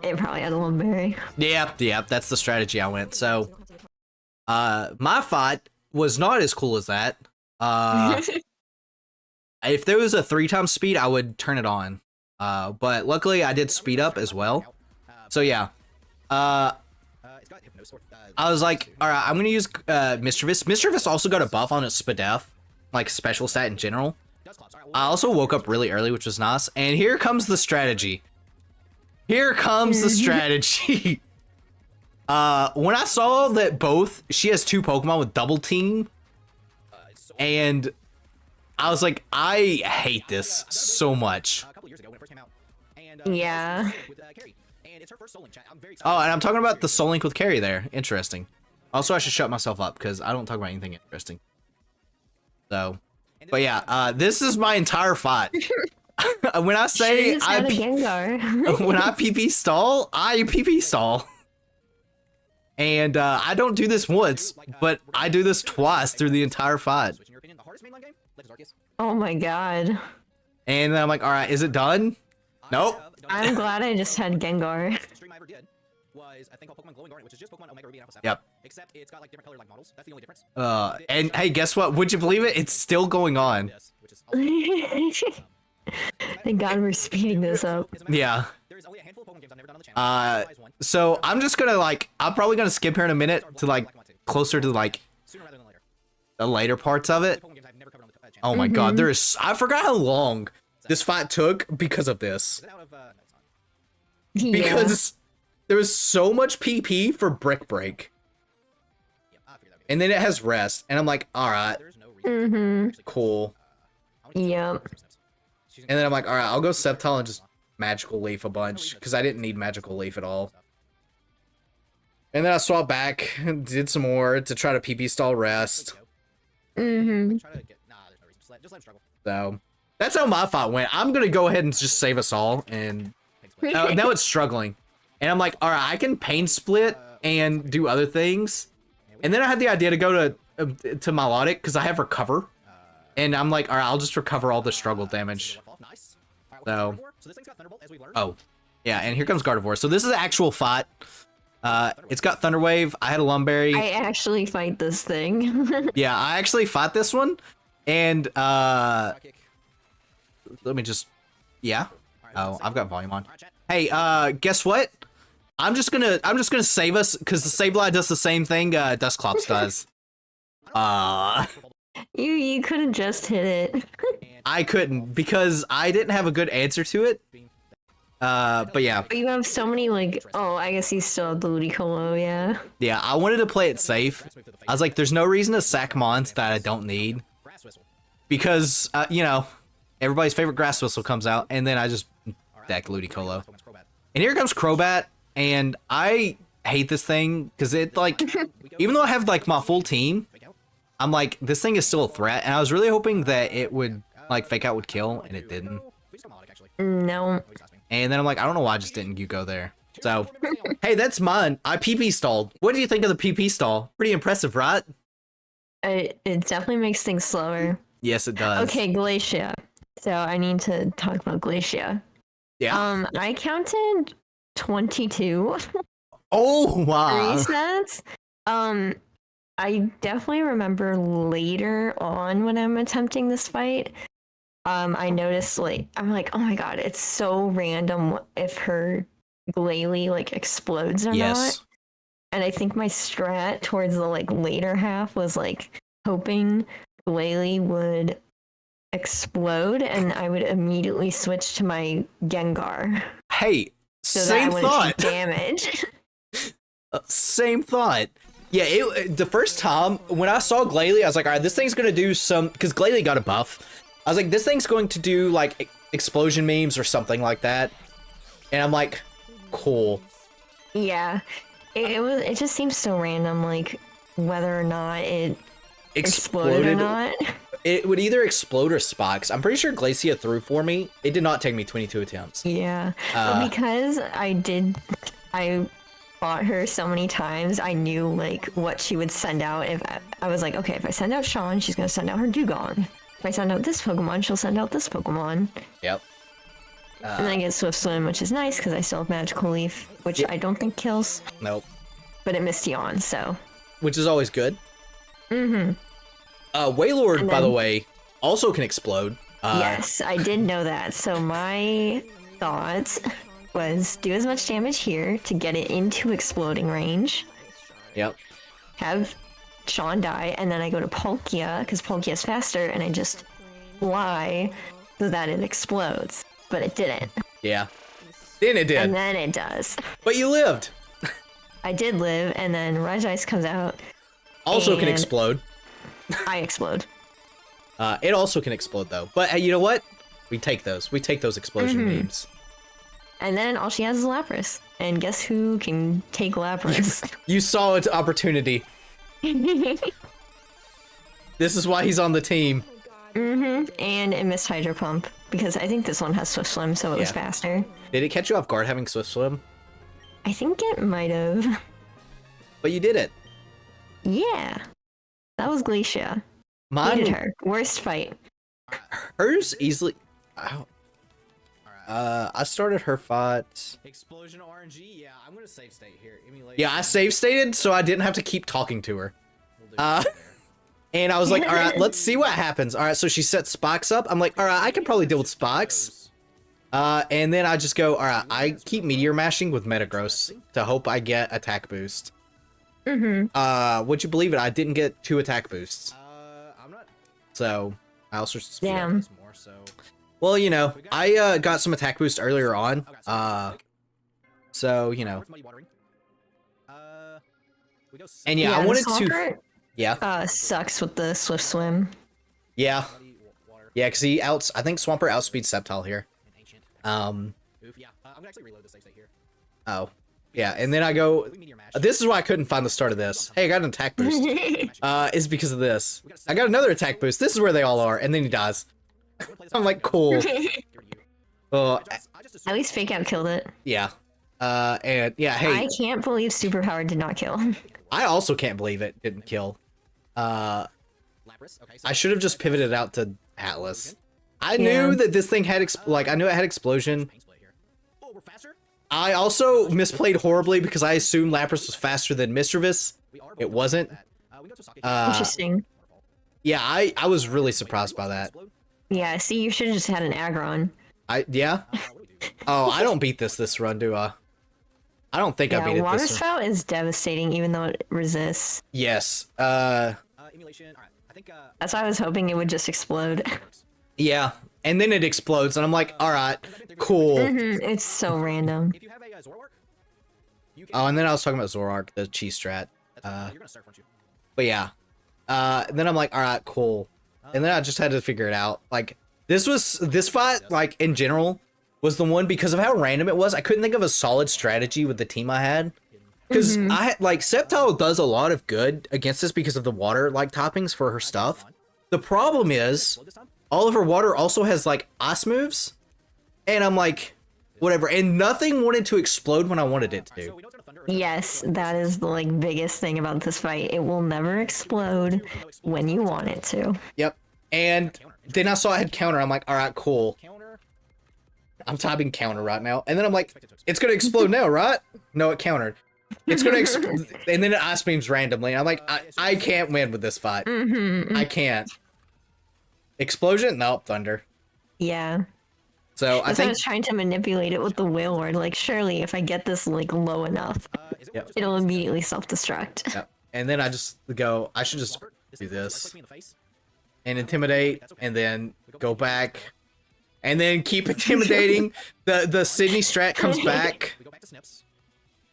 it probably had a Lumberry. Yeah, that's the strategy I went. So, my fight was not as cool as that. If there was a 3x speed, I would turn it on. But luckily I did speed up as well. So yeah. I was like, all right, I'm gonna use Mischievous. Mischievous also got a buff on its Spadef, like special stat in general. I also woke up really early, which was nice. And here comes the strategy. Here comes the strategy. When I saw that she has 2 Pokemon with double team, and I was like, I hate this so much. Yeah. Oh, and I'm talking about the Soul Link with Carrie there. Interesting. Also, I should shut myself up because I don't talk about anything interesting. So, but yeah, this is my entire fight. When I say when I PP stall, I PP stall. And I don't do this once, but I do this twice through the entire fight. Oh my god. And then I'm like, all right, is it done? Nope. I'm glad I just had Gengar. Yep. Except it's got like different colored like models. That's the only difference. And hey, guess what? Would you believe it? It's still going on. Thank God we're speeding this up. Yeah. So I'm just gonna I'm probably gonna skip here in a minute to like closer to like the later parts of it. Oh my god, I forgot how long this fight took because of this. Yeah. Because there was so much PP for Brick Break. And then it has rest, and I'm like, alright. Cool. Yep. And then I'm like, alright, I'll go Sceptile and just Magical Leaf a bunch, because I didn't need Magical Leaf at all. And then I swapped back, and did some more to try to PP stall rest. So, that's how my fight went. I'm gonna go ahead and just save us all, and now it's struggling. And I'm like, alright, I can Pain Split and do other things. And then I had the idea to go to Melodic, because I have Recover. And I'm like, alright, I'll just recover all the struggle damage. So, oh, yeah, and here comes Gardevoir. So this is an actual fight. It's got Thunder Wave. I had a Lumberry. I actually fight this thing. Yeah, I actually fought this one. And, let me just, yeah. Oh, I've got volume on. Hey, guess what? I'm just gonna save us, because the Sableye does the same thing Dusclops does. You could have just hit it. I couldn't, because I didn't have a good answer to it. But yeah. But you have so many, like, oh, I guess you still have the Ludicolo, yeah. Yeah, I wanted to play it safe. I was like, there's no reason to sack mons that I don't need. Because, you know, everybody's favorite Grass Whistle comes out, and then I just deck Ludicolo. And here comes Crobat, and I hate this thing, because it, like, even though I have, like, my full team, I'm like, this thing is still a threat, and I was really hoping that it would, like, Fake Out would kill, and it didn't. No. And then I'm like, I don't know why I just didn't go there. So, hey, that's mine. I PP stalled. What do you think of the PP stall? Pretty impressive, right? It definitely makes things slower. Yes, it does. Okay, Glacia. So I need to talk about Glacia. Yeah. I counted 22. Oh, wow. Resets. I definitely remember later on when I'm attempting this fight, I noticed, like, I'm like, oh my god, it's so random if her Glalie, like, explodes or not. And I think my strat towards the, like, later half was, like, hoping Glalie would explode and I would immediately switch to my Gengar. Hey, so same that thought. Damage. Same thought. Yeah, the first time when I saw Glalie, I was like, all right, this thing's gonna do some, because Glalie got a buff. I was like, this thing's going to do like explosion memes or something like that. And I'm like, cool. Yeah, it just seems so random, like whether or not it exploded or not. It would either explode or Spox. I'm pretty sure Glacia threw for me. It did not take me 22 attempts. Yeah, but because I fought her so many times, I knew like what she would send out. If I was like, okay, if I send out Sean, she's gonna send out her Dugong. If I send out this Pokemon, she'll send out this Pokemon. Yep. And then I get Swift Swim, which is nice because I still have Magical Leaf, which I don't think kills. Nope. But it missed Yawn, so. Which is always good. Mm-hmm. Wailord, by the way, also can explode. Yes, I did know that. So my thought was do as much damage here to get it into exploding range. Yep. have Sean die, and then I go to Palkia because Palkia's faster, and I just fly so that it explodes. But it didn't. Yeah. Then it did. And then it does. But you lived. I did live, and then Regice comes out. Also can and explode. I explode. It also can explode though. But you know what? We take those. We take those explosion memes. And then all she has is Lapras. And guess who can take Lapras? You saw its opportunity. This is why he's on the team. And it missed Hydro Pump. Because I think this one has Swift Swim, so it was faster. Did it catch you off guard having Swift Swim? I think it might have. But you did it. Yeah. That was Glacia. Mine. Hated her. Worst fight. Hers easily. Ow. I started her fight. Explosion RNG. Yeah, I'm gonna save state here. Yeah, I save stated so I didn't have to keep talking to her. And I was like, all right, let's see what happens. All right, so she sets Spox up. I'm like, all right, I can probably deal with Spox. And then I just go, all right, I keep Meteor Mashing with Metagross to hope I get attack boost. Would you believe it? I didn't get 2 attack boosts. I'm not. So I also speed up Damn. this more. So, well, you know, I got some attack boost earlier on. So you know, and yeah, I wanted to. Swampert, Yeah. sucks with the Swift Swim. Yeah. Yeah, because I think Swampert outspeeds Sceptile here. I'm gonna actually reload the save state here. Oh. Yeah, and then I go, this is why I couldn't find the start of this. Hey, I got an attack boost. It's because of this. I got another attack boost. This is where they all are, and then he dies. I'm like, cool. At least Fake Out killed it. Yeah. And yeah, hey. I can't believe Superpower did not kill. I also can't believe it didn't kill. I should have just pivoted out to Atlas. I knew that this thing had, I knew it had Explosion. I also misplayed horribly because I assumed Lapras was faster than Mischievous. It wasn't. Interesting. Yeah, I was really surprised by that. Yeah, see, you should have just had an Aggron. Yeah? Oh, I don't beat this run, do I? I don't think I beat it Water this run. Spout is devastating even though it resists. Yes. Emulation. All right. I think. That's why I was hoping it would just explode. Yeah. And then it explodes, and I'm like, all right, cool. It's so random. If you have a Zoroark, you can. Oh, and then I was talking about Zoroark, the cheese strat. You're gonna start, aren't you? But yeah. Then I'm like, all right, cool. And then I just had to figure it out. Like, this fight, like, in general, was the one because of how random it was. I couldn't think of a solid strategy with the team I had. Because I had, like, Sceptile does a lot of good against this because of the water, like, toppings for her stuff. The problem is, all of her water also has, like, ice moves. And I'm like, whatever. And nothing wanted to explode when I wanted it to. Yes, that is the like biggest thing about this fight. It will never explode when you want it to. Yep. And then I saw I had counter. I'm like, all right, cool. I'm typing counter right now. And then I'm like, it's going to explode now, right? No, it countered. It's going to explode. And then it ice beams randomly. I'm like, I can't win with this fight. I can't. Explosion? Nope, thunder. Yeah. So I I think was trying to manipulate it with the whale ward. Like, surely if I get this like low enough, it'll immediately self-destruct. Yep. And then I just go, I should just do this and intimidate and then go back and then keep intimidating. The Sydney strat comes back. We go back to Snips.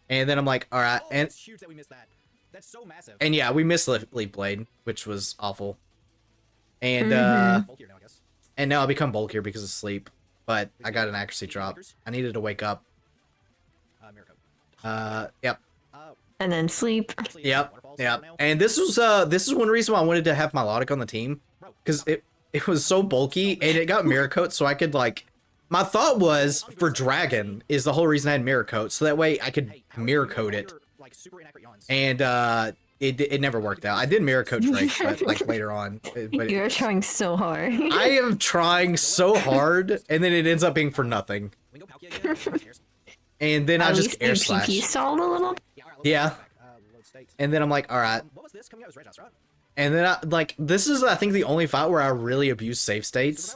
And then I'm like, all right. And It's huge that we missed that. That's so massive. and yeah, we missed Leaf Blade, which was awful. And Bulkier now, I guess. and now I become bulkier because of sleep. But I got an accuracy drop. I needed to wake up. Miracle. Yep. And then sleep. Yep. And this is one reason why I wanted to have Milotic on the team. Because it was so bulky and it got Mirror Coat so I could like my thought was for Dragon is the whole reason I had Mirror Coat, so that way I could Mirror Coat it. And it never worked out. I did Mirror Coat Drake, but like later on. But You're trying so hard. I am trying so hard, and then it ends up being for nothing. And then I At just least air they slash. PP stalled a little. Yeah. And then I'm like, all right. What was this coming out? It was Red House, right? And then I like this is I think the only fight where I really abuse save states.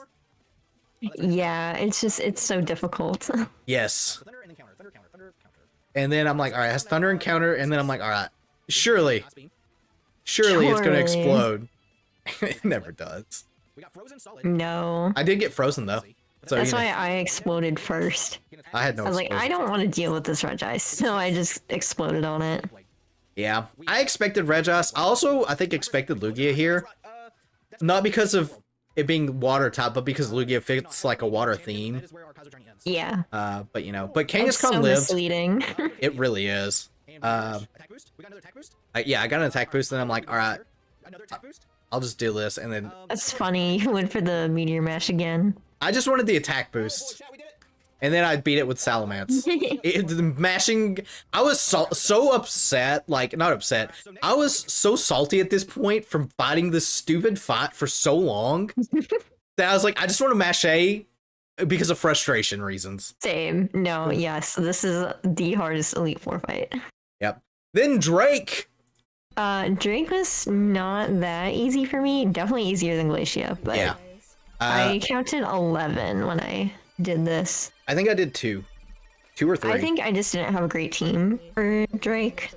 Yeah, it's so difficult. Yes. Thunder and then counter. Thunder, counter. Thunder, counter. And then I'm like, all right, it has Thunder and counter, and then I'm like, all right, Surely it's gonna Surely. explode. It never does. We got frozen solid. No. I did get frozen though. So That's you know, why I exploded first. I had no I was like, explosion. I don't want to deal with this red ice, so I just exploded on it. Yeah, I expected Regis. I think expected Lugia here. Not because of it being water type, but because Lugia fits like a water theme. That is where our Kaizo journey ends. Yeah. But you know, but It's Kangaskhan so lived. misleading. It really is. Attack boost. We got another attack boost. Yeah, I got an attack boost, and I'm like, all right, Another attack boost. I'll just do this, and then That's funny. You went for the meteor mash again. I just wanted the attack Holy boost, shit, we did it. and then I beat it with Salamence. The mashing, I was so upset, like not upset. I was so salty at this point from fighting this stupid fight for so long that I was like, I just want to mash A because of frustration reasons. Same. No, yes. This is the hardest Elite Four fight. Yep. Then Drake. Drake was not that easy for me. Definitely easier than Glacia, but Yeah. I counted 11 when I did this. I think I did two or three. I think I just didn't have a great team for Drake.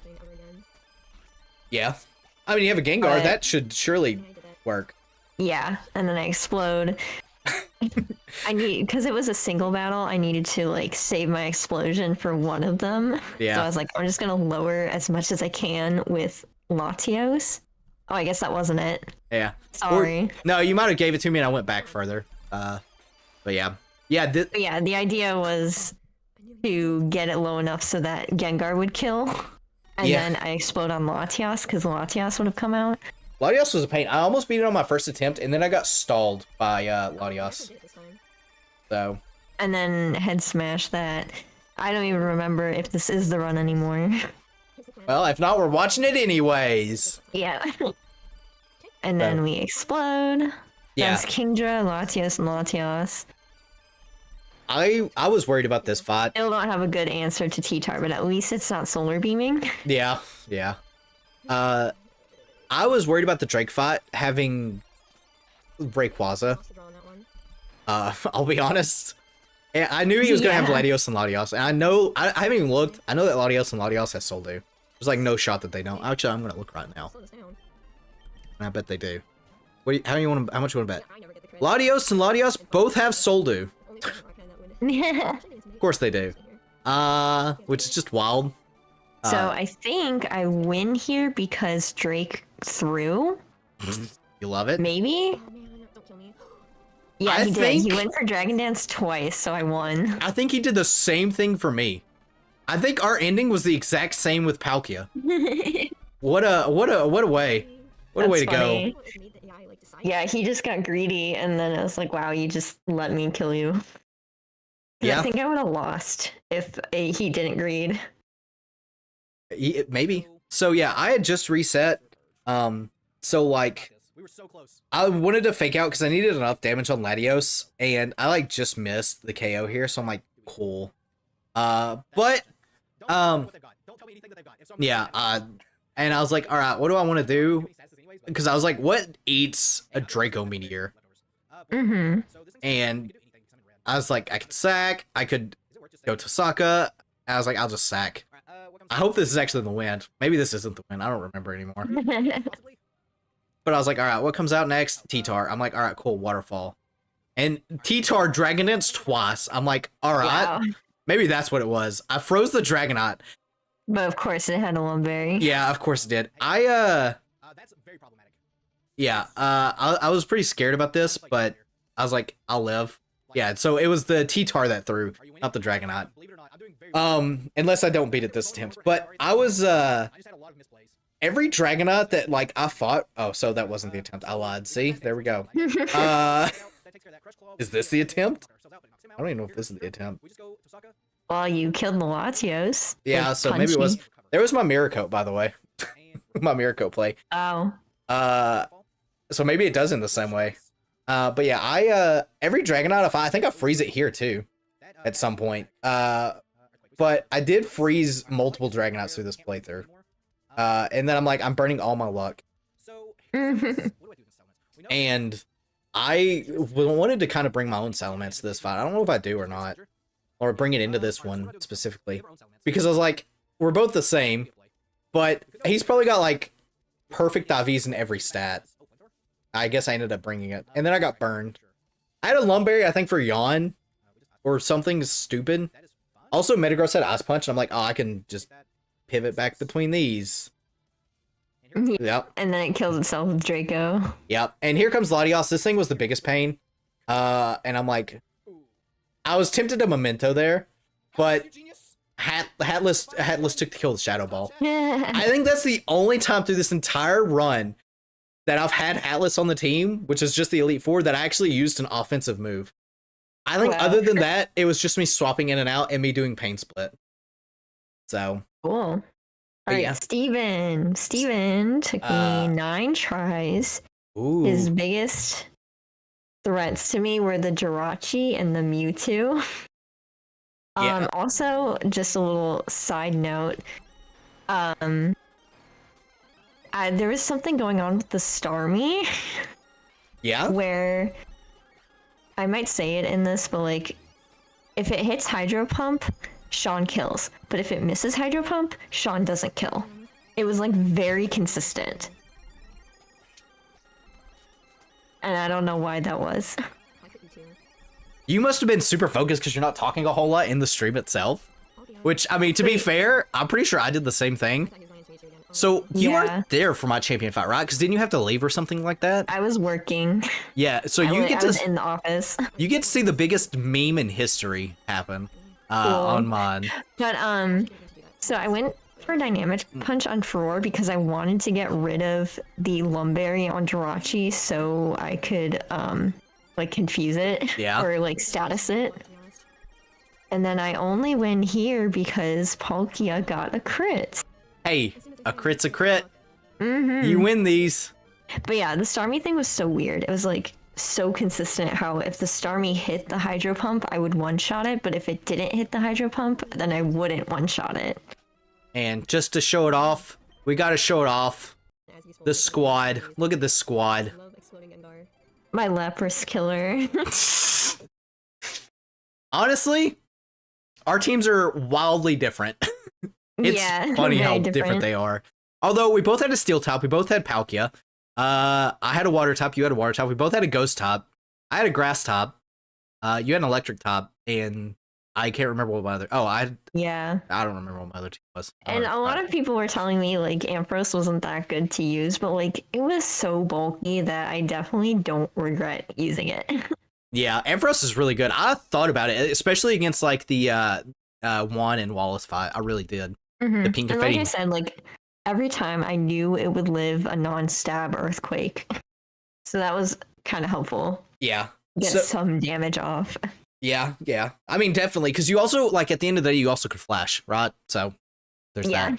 Yeah. I mean, you have a Gengar. But- That should surely work. Yeah, and then I explode. Because it was a single battle, I needed to like save my explosion for one of them. Yeah. So I was like, I'm just gonna lower as much as I can with Latios. Oh, I guess that wasn't it. Yeah. Sorry. No, you might have gave it to me and I went back further. But yeah. Yeah, But yeah, the idea was to get it low enough so that Gengar would kill. And Yeah. then I explode on Latios because Latios would have come out. Latios was a pain. I almost beat it on my first attempt, and then I got stalled by Latios. So, And then head smash that. I don't even remember if this is the run anymore. well, if not, we're watching it anyways. Yeah. And then we explode. Yeah. That's Kingdra, Latios, and Latios. I was worried about this fight. Still don't have a good answer to T-Tar, but at least it's not solar beaming. Yeah. I was worried about the Drake fight having Rayquaza. I'll be honest. Yeah, I knew he was gonna have Yeah. Latios and Latios, and I know I haven't even looked. I know that Latios and Latios has Soldu. There's like no shot that they don't. Actually, I'm gonna look right now, and I bet they do. How much you want to bet? Latios and Latios both have Soldu. Of course they do. Which is just wild. So I think I win here because Drake threw. You love it? Maybe? Yeah, I he did. think- He went for Dragon Dance twice, so I won. I think he did the same thing for me. I think our ending was the exact same with Palkia. What a way. What a way to That's funny. go. Yeah, he just got greedy, and then I was like, wow, you just let me kill you. 'Cause Yeah. I think I would have lost if he didn't greed. Maybe. So yeah, I had just reset. So like We were so close. I wanted to fake out because I needed enough damage on Latios, and I like just missed the KO here, so I'm like, cool. But Don't tell me what they've got. Don't tell me anything that they've got. If someone- yeah, and I was like, all right, what do I want to do? Because I was like, what eats a Draco Meteor? Mm-hmm. And I was like, I could sack, I could go to Sokka. I was like, I'll just sack. I hope this is actually the win. Maybe this isn't the win. I don't remember anymore. But I was like, all right, what comes out next? T-Tar. I'm like, all right, cool, Waterfall. And T-Tar Dragon Dance twice. I'm like, all right, Wow. maybe that's what it was. I froze the Dragonite. But of course it had a Lumberry. Yeah, of course it did. That's very problematic. Yeah, I was pretty scared about this, but I was like, I'll live. Yeah, so it was the T-Tar that threw, not the Dragonite. Believe it or not, I'm doing very Unless I don't beat it this attempt. But I was, I just had a lot of misplays. every Dragonite that, like, I fought... Oh, so that wasn't the attempt. I lied. See? There we go. Is this the attempt? I don't even know if this is the attempt. We just go to Sokka. Well, you killed the Latios. Yeah, with so maybe it was... Punchy. There was my Mirror Coat, by the way. My Mirror Coat play. Oh. So maybe it does in the same way. But yeah, every Dragonite, I think I freeze it here, too. At some point. But I did freeze multiple Dragonites through this playthrough. And then I'm like, I'm burning all my luck. So, what do I do with settlements? We know- And I wanted to kind of bring my own Salamence to this fight. I don't know if I do or not. Or bring it into this one specifically. Because I was like, we're both the same. but he's probably got like perfect IVs in every stat. I guess I ended up bringing it, and then I got burned. I had a Lumberry, I think, for Yawn or something stupid. Also, Metagross had Ice Punch, and I'm like, oh, I can just pivot back between these. Yep. And then it kills itself with Draco. Yep. And here comes Latios. This thing was the biggest pain. And I'm like, I was tempted to Memento there, but Hatless took the kill with Shadow Ball. I think that's the only time through this entire run that I've had Hatless on the team, which is just the Elite Four, that I actually used an offensive move. I think other than that, it was just me swapping in and out and me doing Pain Split. So. Cool. All right, yeah. Steven took me 9 tries. Ooh. His biggest threats to me were the Jirachi and the Mewtwo. Yeah. Also, just a little side note, there was something going on with the Starmie. Yeah? Where, I might say it in this, but like, if it hits Hydro Pump, Sean kills. But if it misses Hydro Pump, Sean doesn't kill. It was like very consistent. And I don't know why that was. You must have been super focused because you're not talking a whole lot in the stream itself. Which, I mean, to be fair, I'm pretty sure I did the same thing. So, you weren't there for my champion fight, right? Because didn't you have to leave or something like that? I was working. Yeah, so I was in the office. You get to see the biggest meme in history happen on mine. But, so I went for Dynamic Punch on Furore because I wanted to get rid of the Lumberry on Jirachi so I could, like, confuse it. Yeah. Or, like, status it. And then I only win here because Palkia got a crit. Hey, a crit's a crit. Mm-hmm. You win these. But yeah, the Starmie thing was so weird. It was like so consistent how if the Starmie hit the Hydro Pump, I would one-shot it, but if it didn't hit the Hydro Pump, then I wouldn't one-shot it. And just to show it off, we gotta show it off. The squad. Look at this squad. My Lapras killer. Honestly, our teams are wildly different. It's funny how different they are. Although we both had a steel type, we both had Palkia. I had a water type, you had a water type. We both had a ghost type. I had a grass type. You had an electric type, and I can't remember what my other. I don't remember what my other team was. And a lot of people were telling me like Ampharos wasn't that good to use, but like it was so bulky that I definitely don't regret using it. Yeah, Ampharos is really good. I thought about it, especially against like the Juan and Wallace fight. I really did. The pink and confetti. like I said, like every time I knew it would live a non-stab earthquake, so that was kind of helpful. Yeah, Get some damage off. Yeah. I mean, definitely, because you also like at the end of the day, you also could flash, right? So there's that.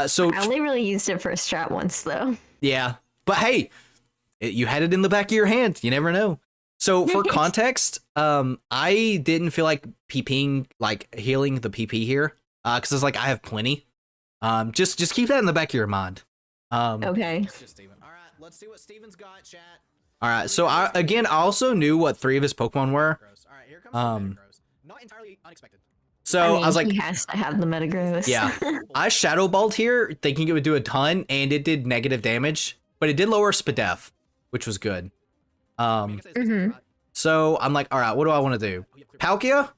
So I only really used it for a strat once, though. Yeah, but hey, you had it in the back of your hand. You never know. So for context, I didn't feel like PPing, like healing the PP here, because it's like I have plenty. Just keep that in the back of your mind. Okay. All right, let's see what Steven's got, chat. All right. So I also knew what 3 of his Pokemon were. All right, here comes not entirely unexpected. So I was like, he has to have the Metagross. Yeah, I Shadow Balled here, thinking it would do a ton, and it did negative damage, but it did lower Spadef, which was good. So I'm like, all right, what do I want to do? Palkia?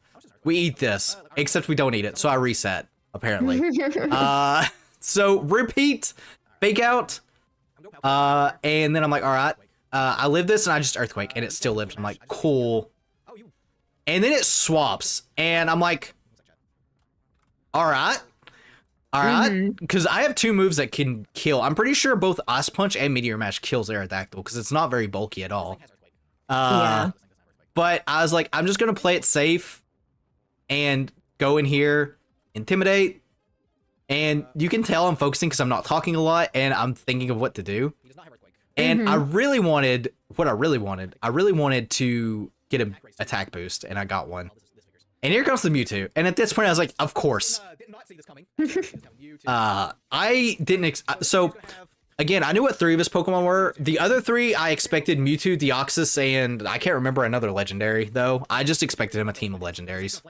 We eat this, except we don't eat it, so I reset, apparently. So repeat, fake out, and then I'm like, all right, I live this, and I just Earthquake, and it still lived. I'm like, cool. And then it swaps, and I'm like, all right, because I have 2 moves that can kill. I'm pretty sure both Ice Punch and Meteor Mash kills Aerodactyl, because it's not very bulky at all. But I was like, I'm just going to play it safe and go in here, Intimidate. And you can tell I'm focusing because I'm not talking a lot and I'm thinking of what to do. And I really wanted to get an attack boost, and I got one. And here comes the Mewtwo. And at this point, I was like, of course. I didn't... So... Again, I knew what 3 of his Pokemon were. The other 3, I expected Mewtwo, Deoxys, and I can't remember another legendary, though. I just expected him a team of legendaries.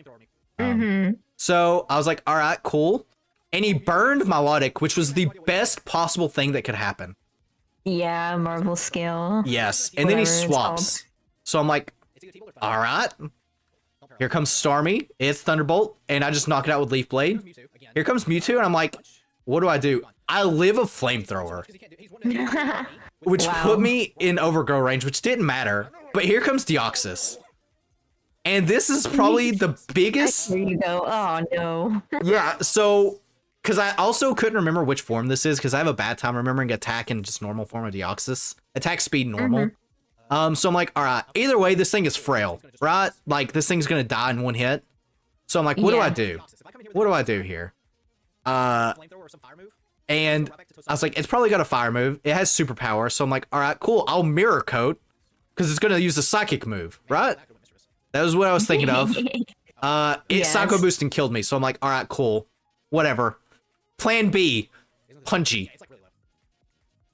So I was like, all right, cool. and he burned melodic, which was the best possible thing that could happen. Yeah, Marvel scale. Yes, and then he Whatever it's swaps. So I'm like, all right. Here comes Starmie. It's Thunderbolt, and I just knock it out with Leaf Blade. Here comes Mewtwo, and I'm like, what do I do? I live a flamethrower, which Wow. put me in overgrow range, which didn't matter. But here comes Deoxys. And this is probably the biggest. There you go. Oh no. Yeah, so, because I also couldn't remember which form this is, because I have a bad time remembering attack and just normal form of Deoxys. Attack speed normal. So I'm like, all right, either way, this thing is frail, right? Like, this thing's going to die in one hit. So I'm like, what do I do? What do I do here? And I was like, it's probably got a fire move. It has superpower. So I'm like, all right, cool. I'll mirror coat because it's going to use a psychic move, right? That was what I was thinking of. It Yes. Psycho Boost and killed me. So I'm like, all right, cool. Whatever. Plan B. Punchy.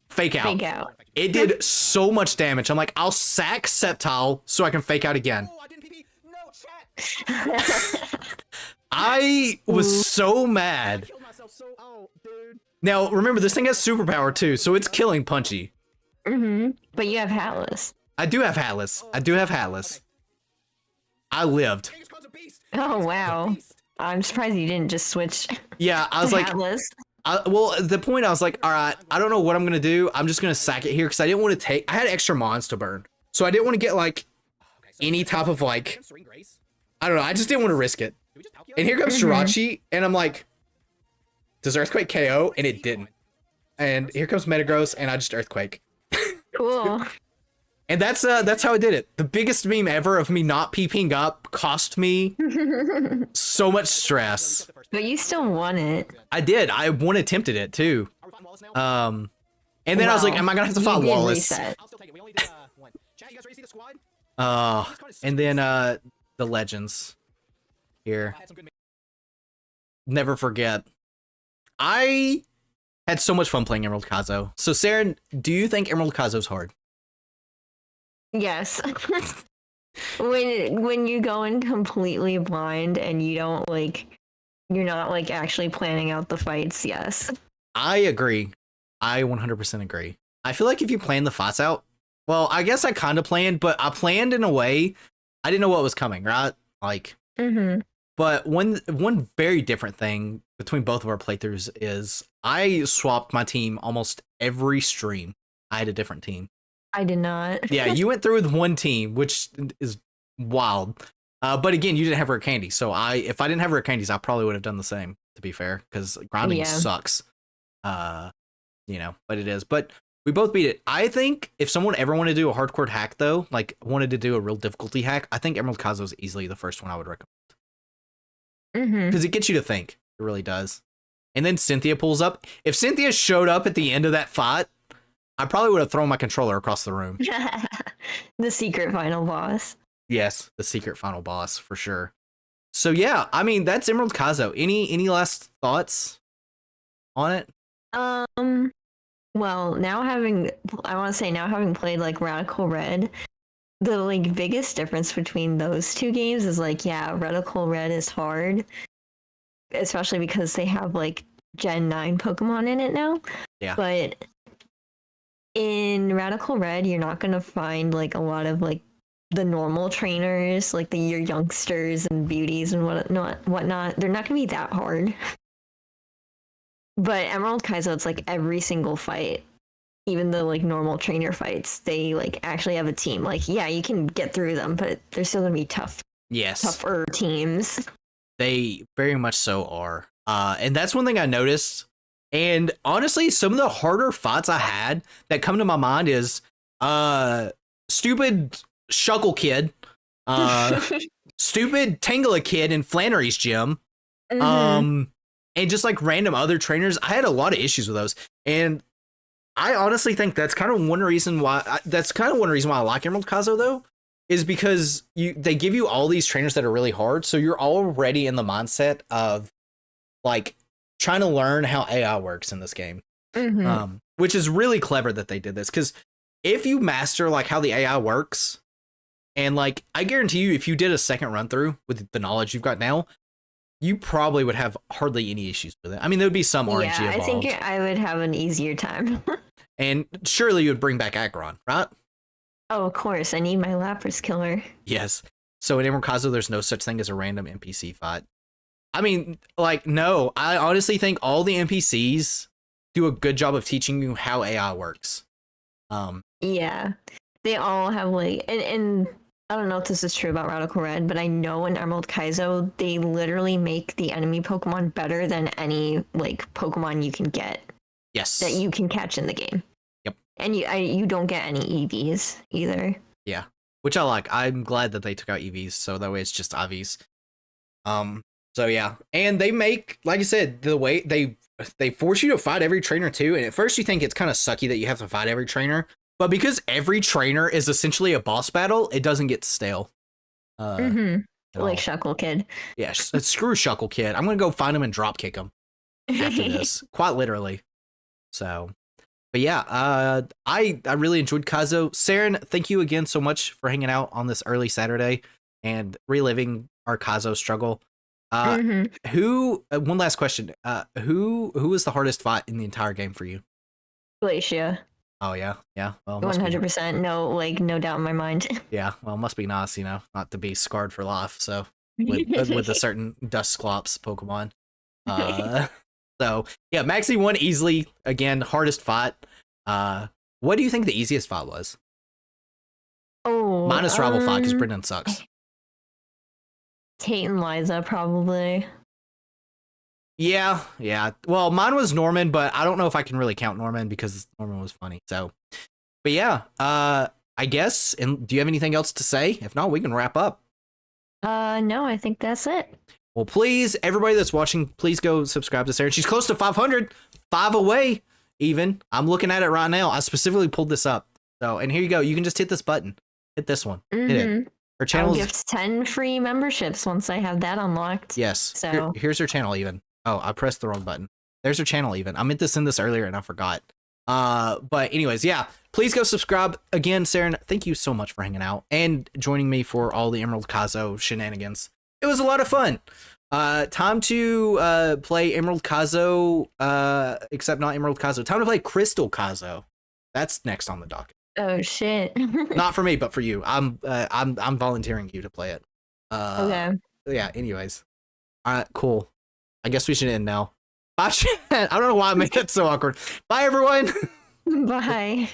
Fake out. Fake out. It did so much damage. I'm like, I'll sack Sceptile so I can fake out again. Oh, I didn't PP. No, chat. I was so mad. Killed myself so. Oh, dude. Now, remember, this thing has superpower too, so it's killing Punchy. But you have Hatless. I do have Hatless. I do have Hatless. I lived. Genghis Khan's a beast. Oh wow. I'm surprised you didn't just switch Yeah, I to was like, Hatless. well, at the point I was like, all right, I don't know what I'm going to do. I'm just going to sack it here because I didn't want to take, I had extra mons to burn. So I didn't want to get like any type of like, Serene Grace. I don't know. I just didn't want to risk it. Do we just Palkia? And here comes Jirachi, and I'm like, does Earthquake KO? And it didn't. And here comes Metagross, and I just Earthquake. Cool. And that's how I did it. The biggest meme ever of me not peeping up cost me so much stress. But you still won it. I did. I one attempted it too. Are we fighting Wallace now? And then I was like, Wow. am I gonna have to You fight did Wallace? reset. I'll still take it. We only did one. Chat, you guys ready to see the squad? And then the legends here. I had some good. Never forget. I had so much fun playing Emerald Kaizo. So Saren, do you think Emerald Kaizo's hard? Yes. when you go in completely blind and you don't like you're not like actually planning out the fights, yes. I agree. I 100% agree. I feel like if you plan the fights out, well, I guess I kind of planned, but I planned in a way I didn't know what was coming, right? Like, but one very different thing between both of our playthroughs is I swapped my team almost every stream. I had a different team. I did not. Yeah, you went through with one team, which is wild. But again, you didn't have rare candy, so if I didn't have rare candies, I probably would have done the same. To be fair, because grinding Yeah. sucks. But it is. But we both beat it. I think if someone ever wanted to do a hardcore hack, though, like wanted to do a real difficulty hack, I think Emerald Kaizo is easily the first one I would recommend because it gets you to think. It really does. And then Cynthia pulls up. If Cynthia showed up at the end of that fight, I probably would have thrown my controller across the room. The secret final boss. Yes, the secret final boss for sure. So yeah, I mean that's Emerald Kaizo. Any last thoughts on it? Well, now having played like Radical Red, the like biggest difference between those two games is like, yeah, Radical Red is hard, especially because they have like Gen 9 Pokemon in it now. Yeah. But in Radical Red, you're not gonna find like a lot of like the normal trainers, like your youngsters and beauties and whatnot. They're not gonna be that hard. But Emerald Kaizo, it's like every single fight, even the like normal trainer fights, they like actually have a team. Like, yeah, you can get through them, but they're still gonna be tougher teams. They very much so are. And that's one thing I noticed. And honestly, some of the harder fights I had that come to my mind is stupid Shuckle Kid, stupid Tangela Kid in Flannery's gym, and just like random other trainers. I had a lot of issues with those. And I honestly think that's kind of one reason why I like Emerald Kaizo though, is because they give you all these trainers that are really hard. So you're already in the mindset of like trying to learn how AI works in this game, which is really clever that they did this. Because if you master like how the AI works, and like I guarantee you, if you did a second run through with the knowledge you've got now, you probably would have hardly any issues with it. I mean, there would be some RNG Yeah, I involved. think I would have an easier time. And surely you would bring back Aggron, right? Oh, of course. I need my Lapras killer. Yes. So in Emerald Kaizo, there's no such thing as a random NPC fight. I mean, like, no. I honestly think all the NPCs do a good job of teaching you how AI works. Yeah. They all have like and I don't know if this is true about Radical Red, but I know in Emerald Kaizo they literally make the enemy Pokemon better than any like Pokemon you can get Yes. that you can catch in the game. Yep. And you don't get any EVs either. Yeah. Which I like. I'm glad that they took out EVs, so that way it's just IVs. So yeah. And they make, like I said, the way they force you to fight every trainer too. And at first you think it's kind of sucky that you have to fight every trainer. But because every trainer is essentially a boss battle, it doesn't get stale. Like Shuckle Kid. Yeah, screw Shuckle Kid. I'm gonna go find him and drop kick him after this, quite literally. So, but yeah, I really enjoyed Kaizo. Saren, thank you again so much for hanging out on this early Saturday and reliving our Kaizo struggle. Who? One last question. Who was the hardest fight in the entire game for you? Glacia. Oh yeah. Well, 100%. No doubt in my mind. Yeah. Well, it must be nice, not to be scarred for life. So with a certain Dusclops Pokemon. So yeah, Maxie won easily. Again, hardest fight. What do you think the easiest fight was? Oh, minus rival fight because Brendan sucks. Tate and Liza probably. Yeah. Well, mine was Norman, but I don't know if I can really count Norman because Norman was funny. So, but yeah, I guess. And do you have anything else to say? If not, we can wrap up. No, I think that's it. Well, please, everybody that's watching, please go subscribe to Sarah. She's close to 500, 5 away even. I'm looking at it right now. I specifically pulled this up. So, and here you go. You can just hit this button. Hit this one. Hit it. Her channel gives 10 free memberships once I have that unlocked. Yes. So here's her channel even. Oh, I pressed the wrong button. There's her channel even. I meant to send this earlier and I forgot. But anyways, yeah, please go subscribe. Again, Saren, thank you so much for hanging out and joining me for all the Emerald Kaizo shenanigans. It was a lot of fun. Time to play Emerald Kaizo, except not Emerald Kaizo. Time to play Crystal Kaizo. That's next on the docket. Oh shit. Not for me, but for you. I'm volunteering you to play it. Okay. Yeah, anyways. Cool. I guess we should end now. Bye, chat. I don't know why I made that so awkward. Bye, everyone. Bye.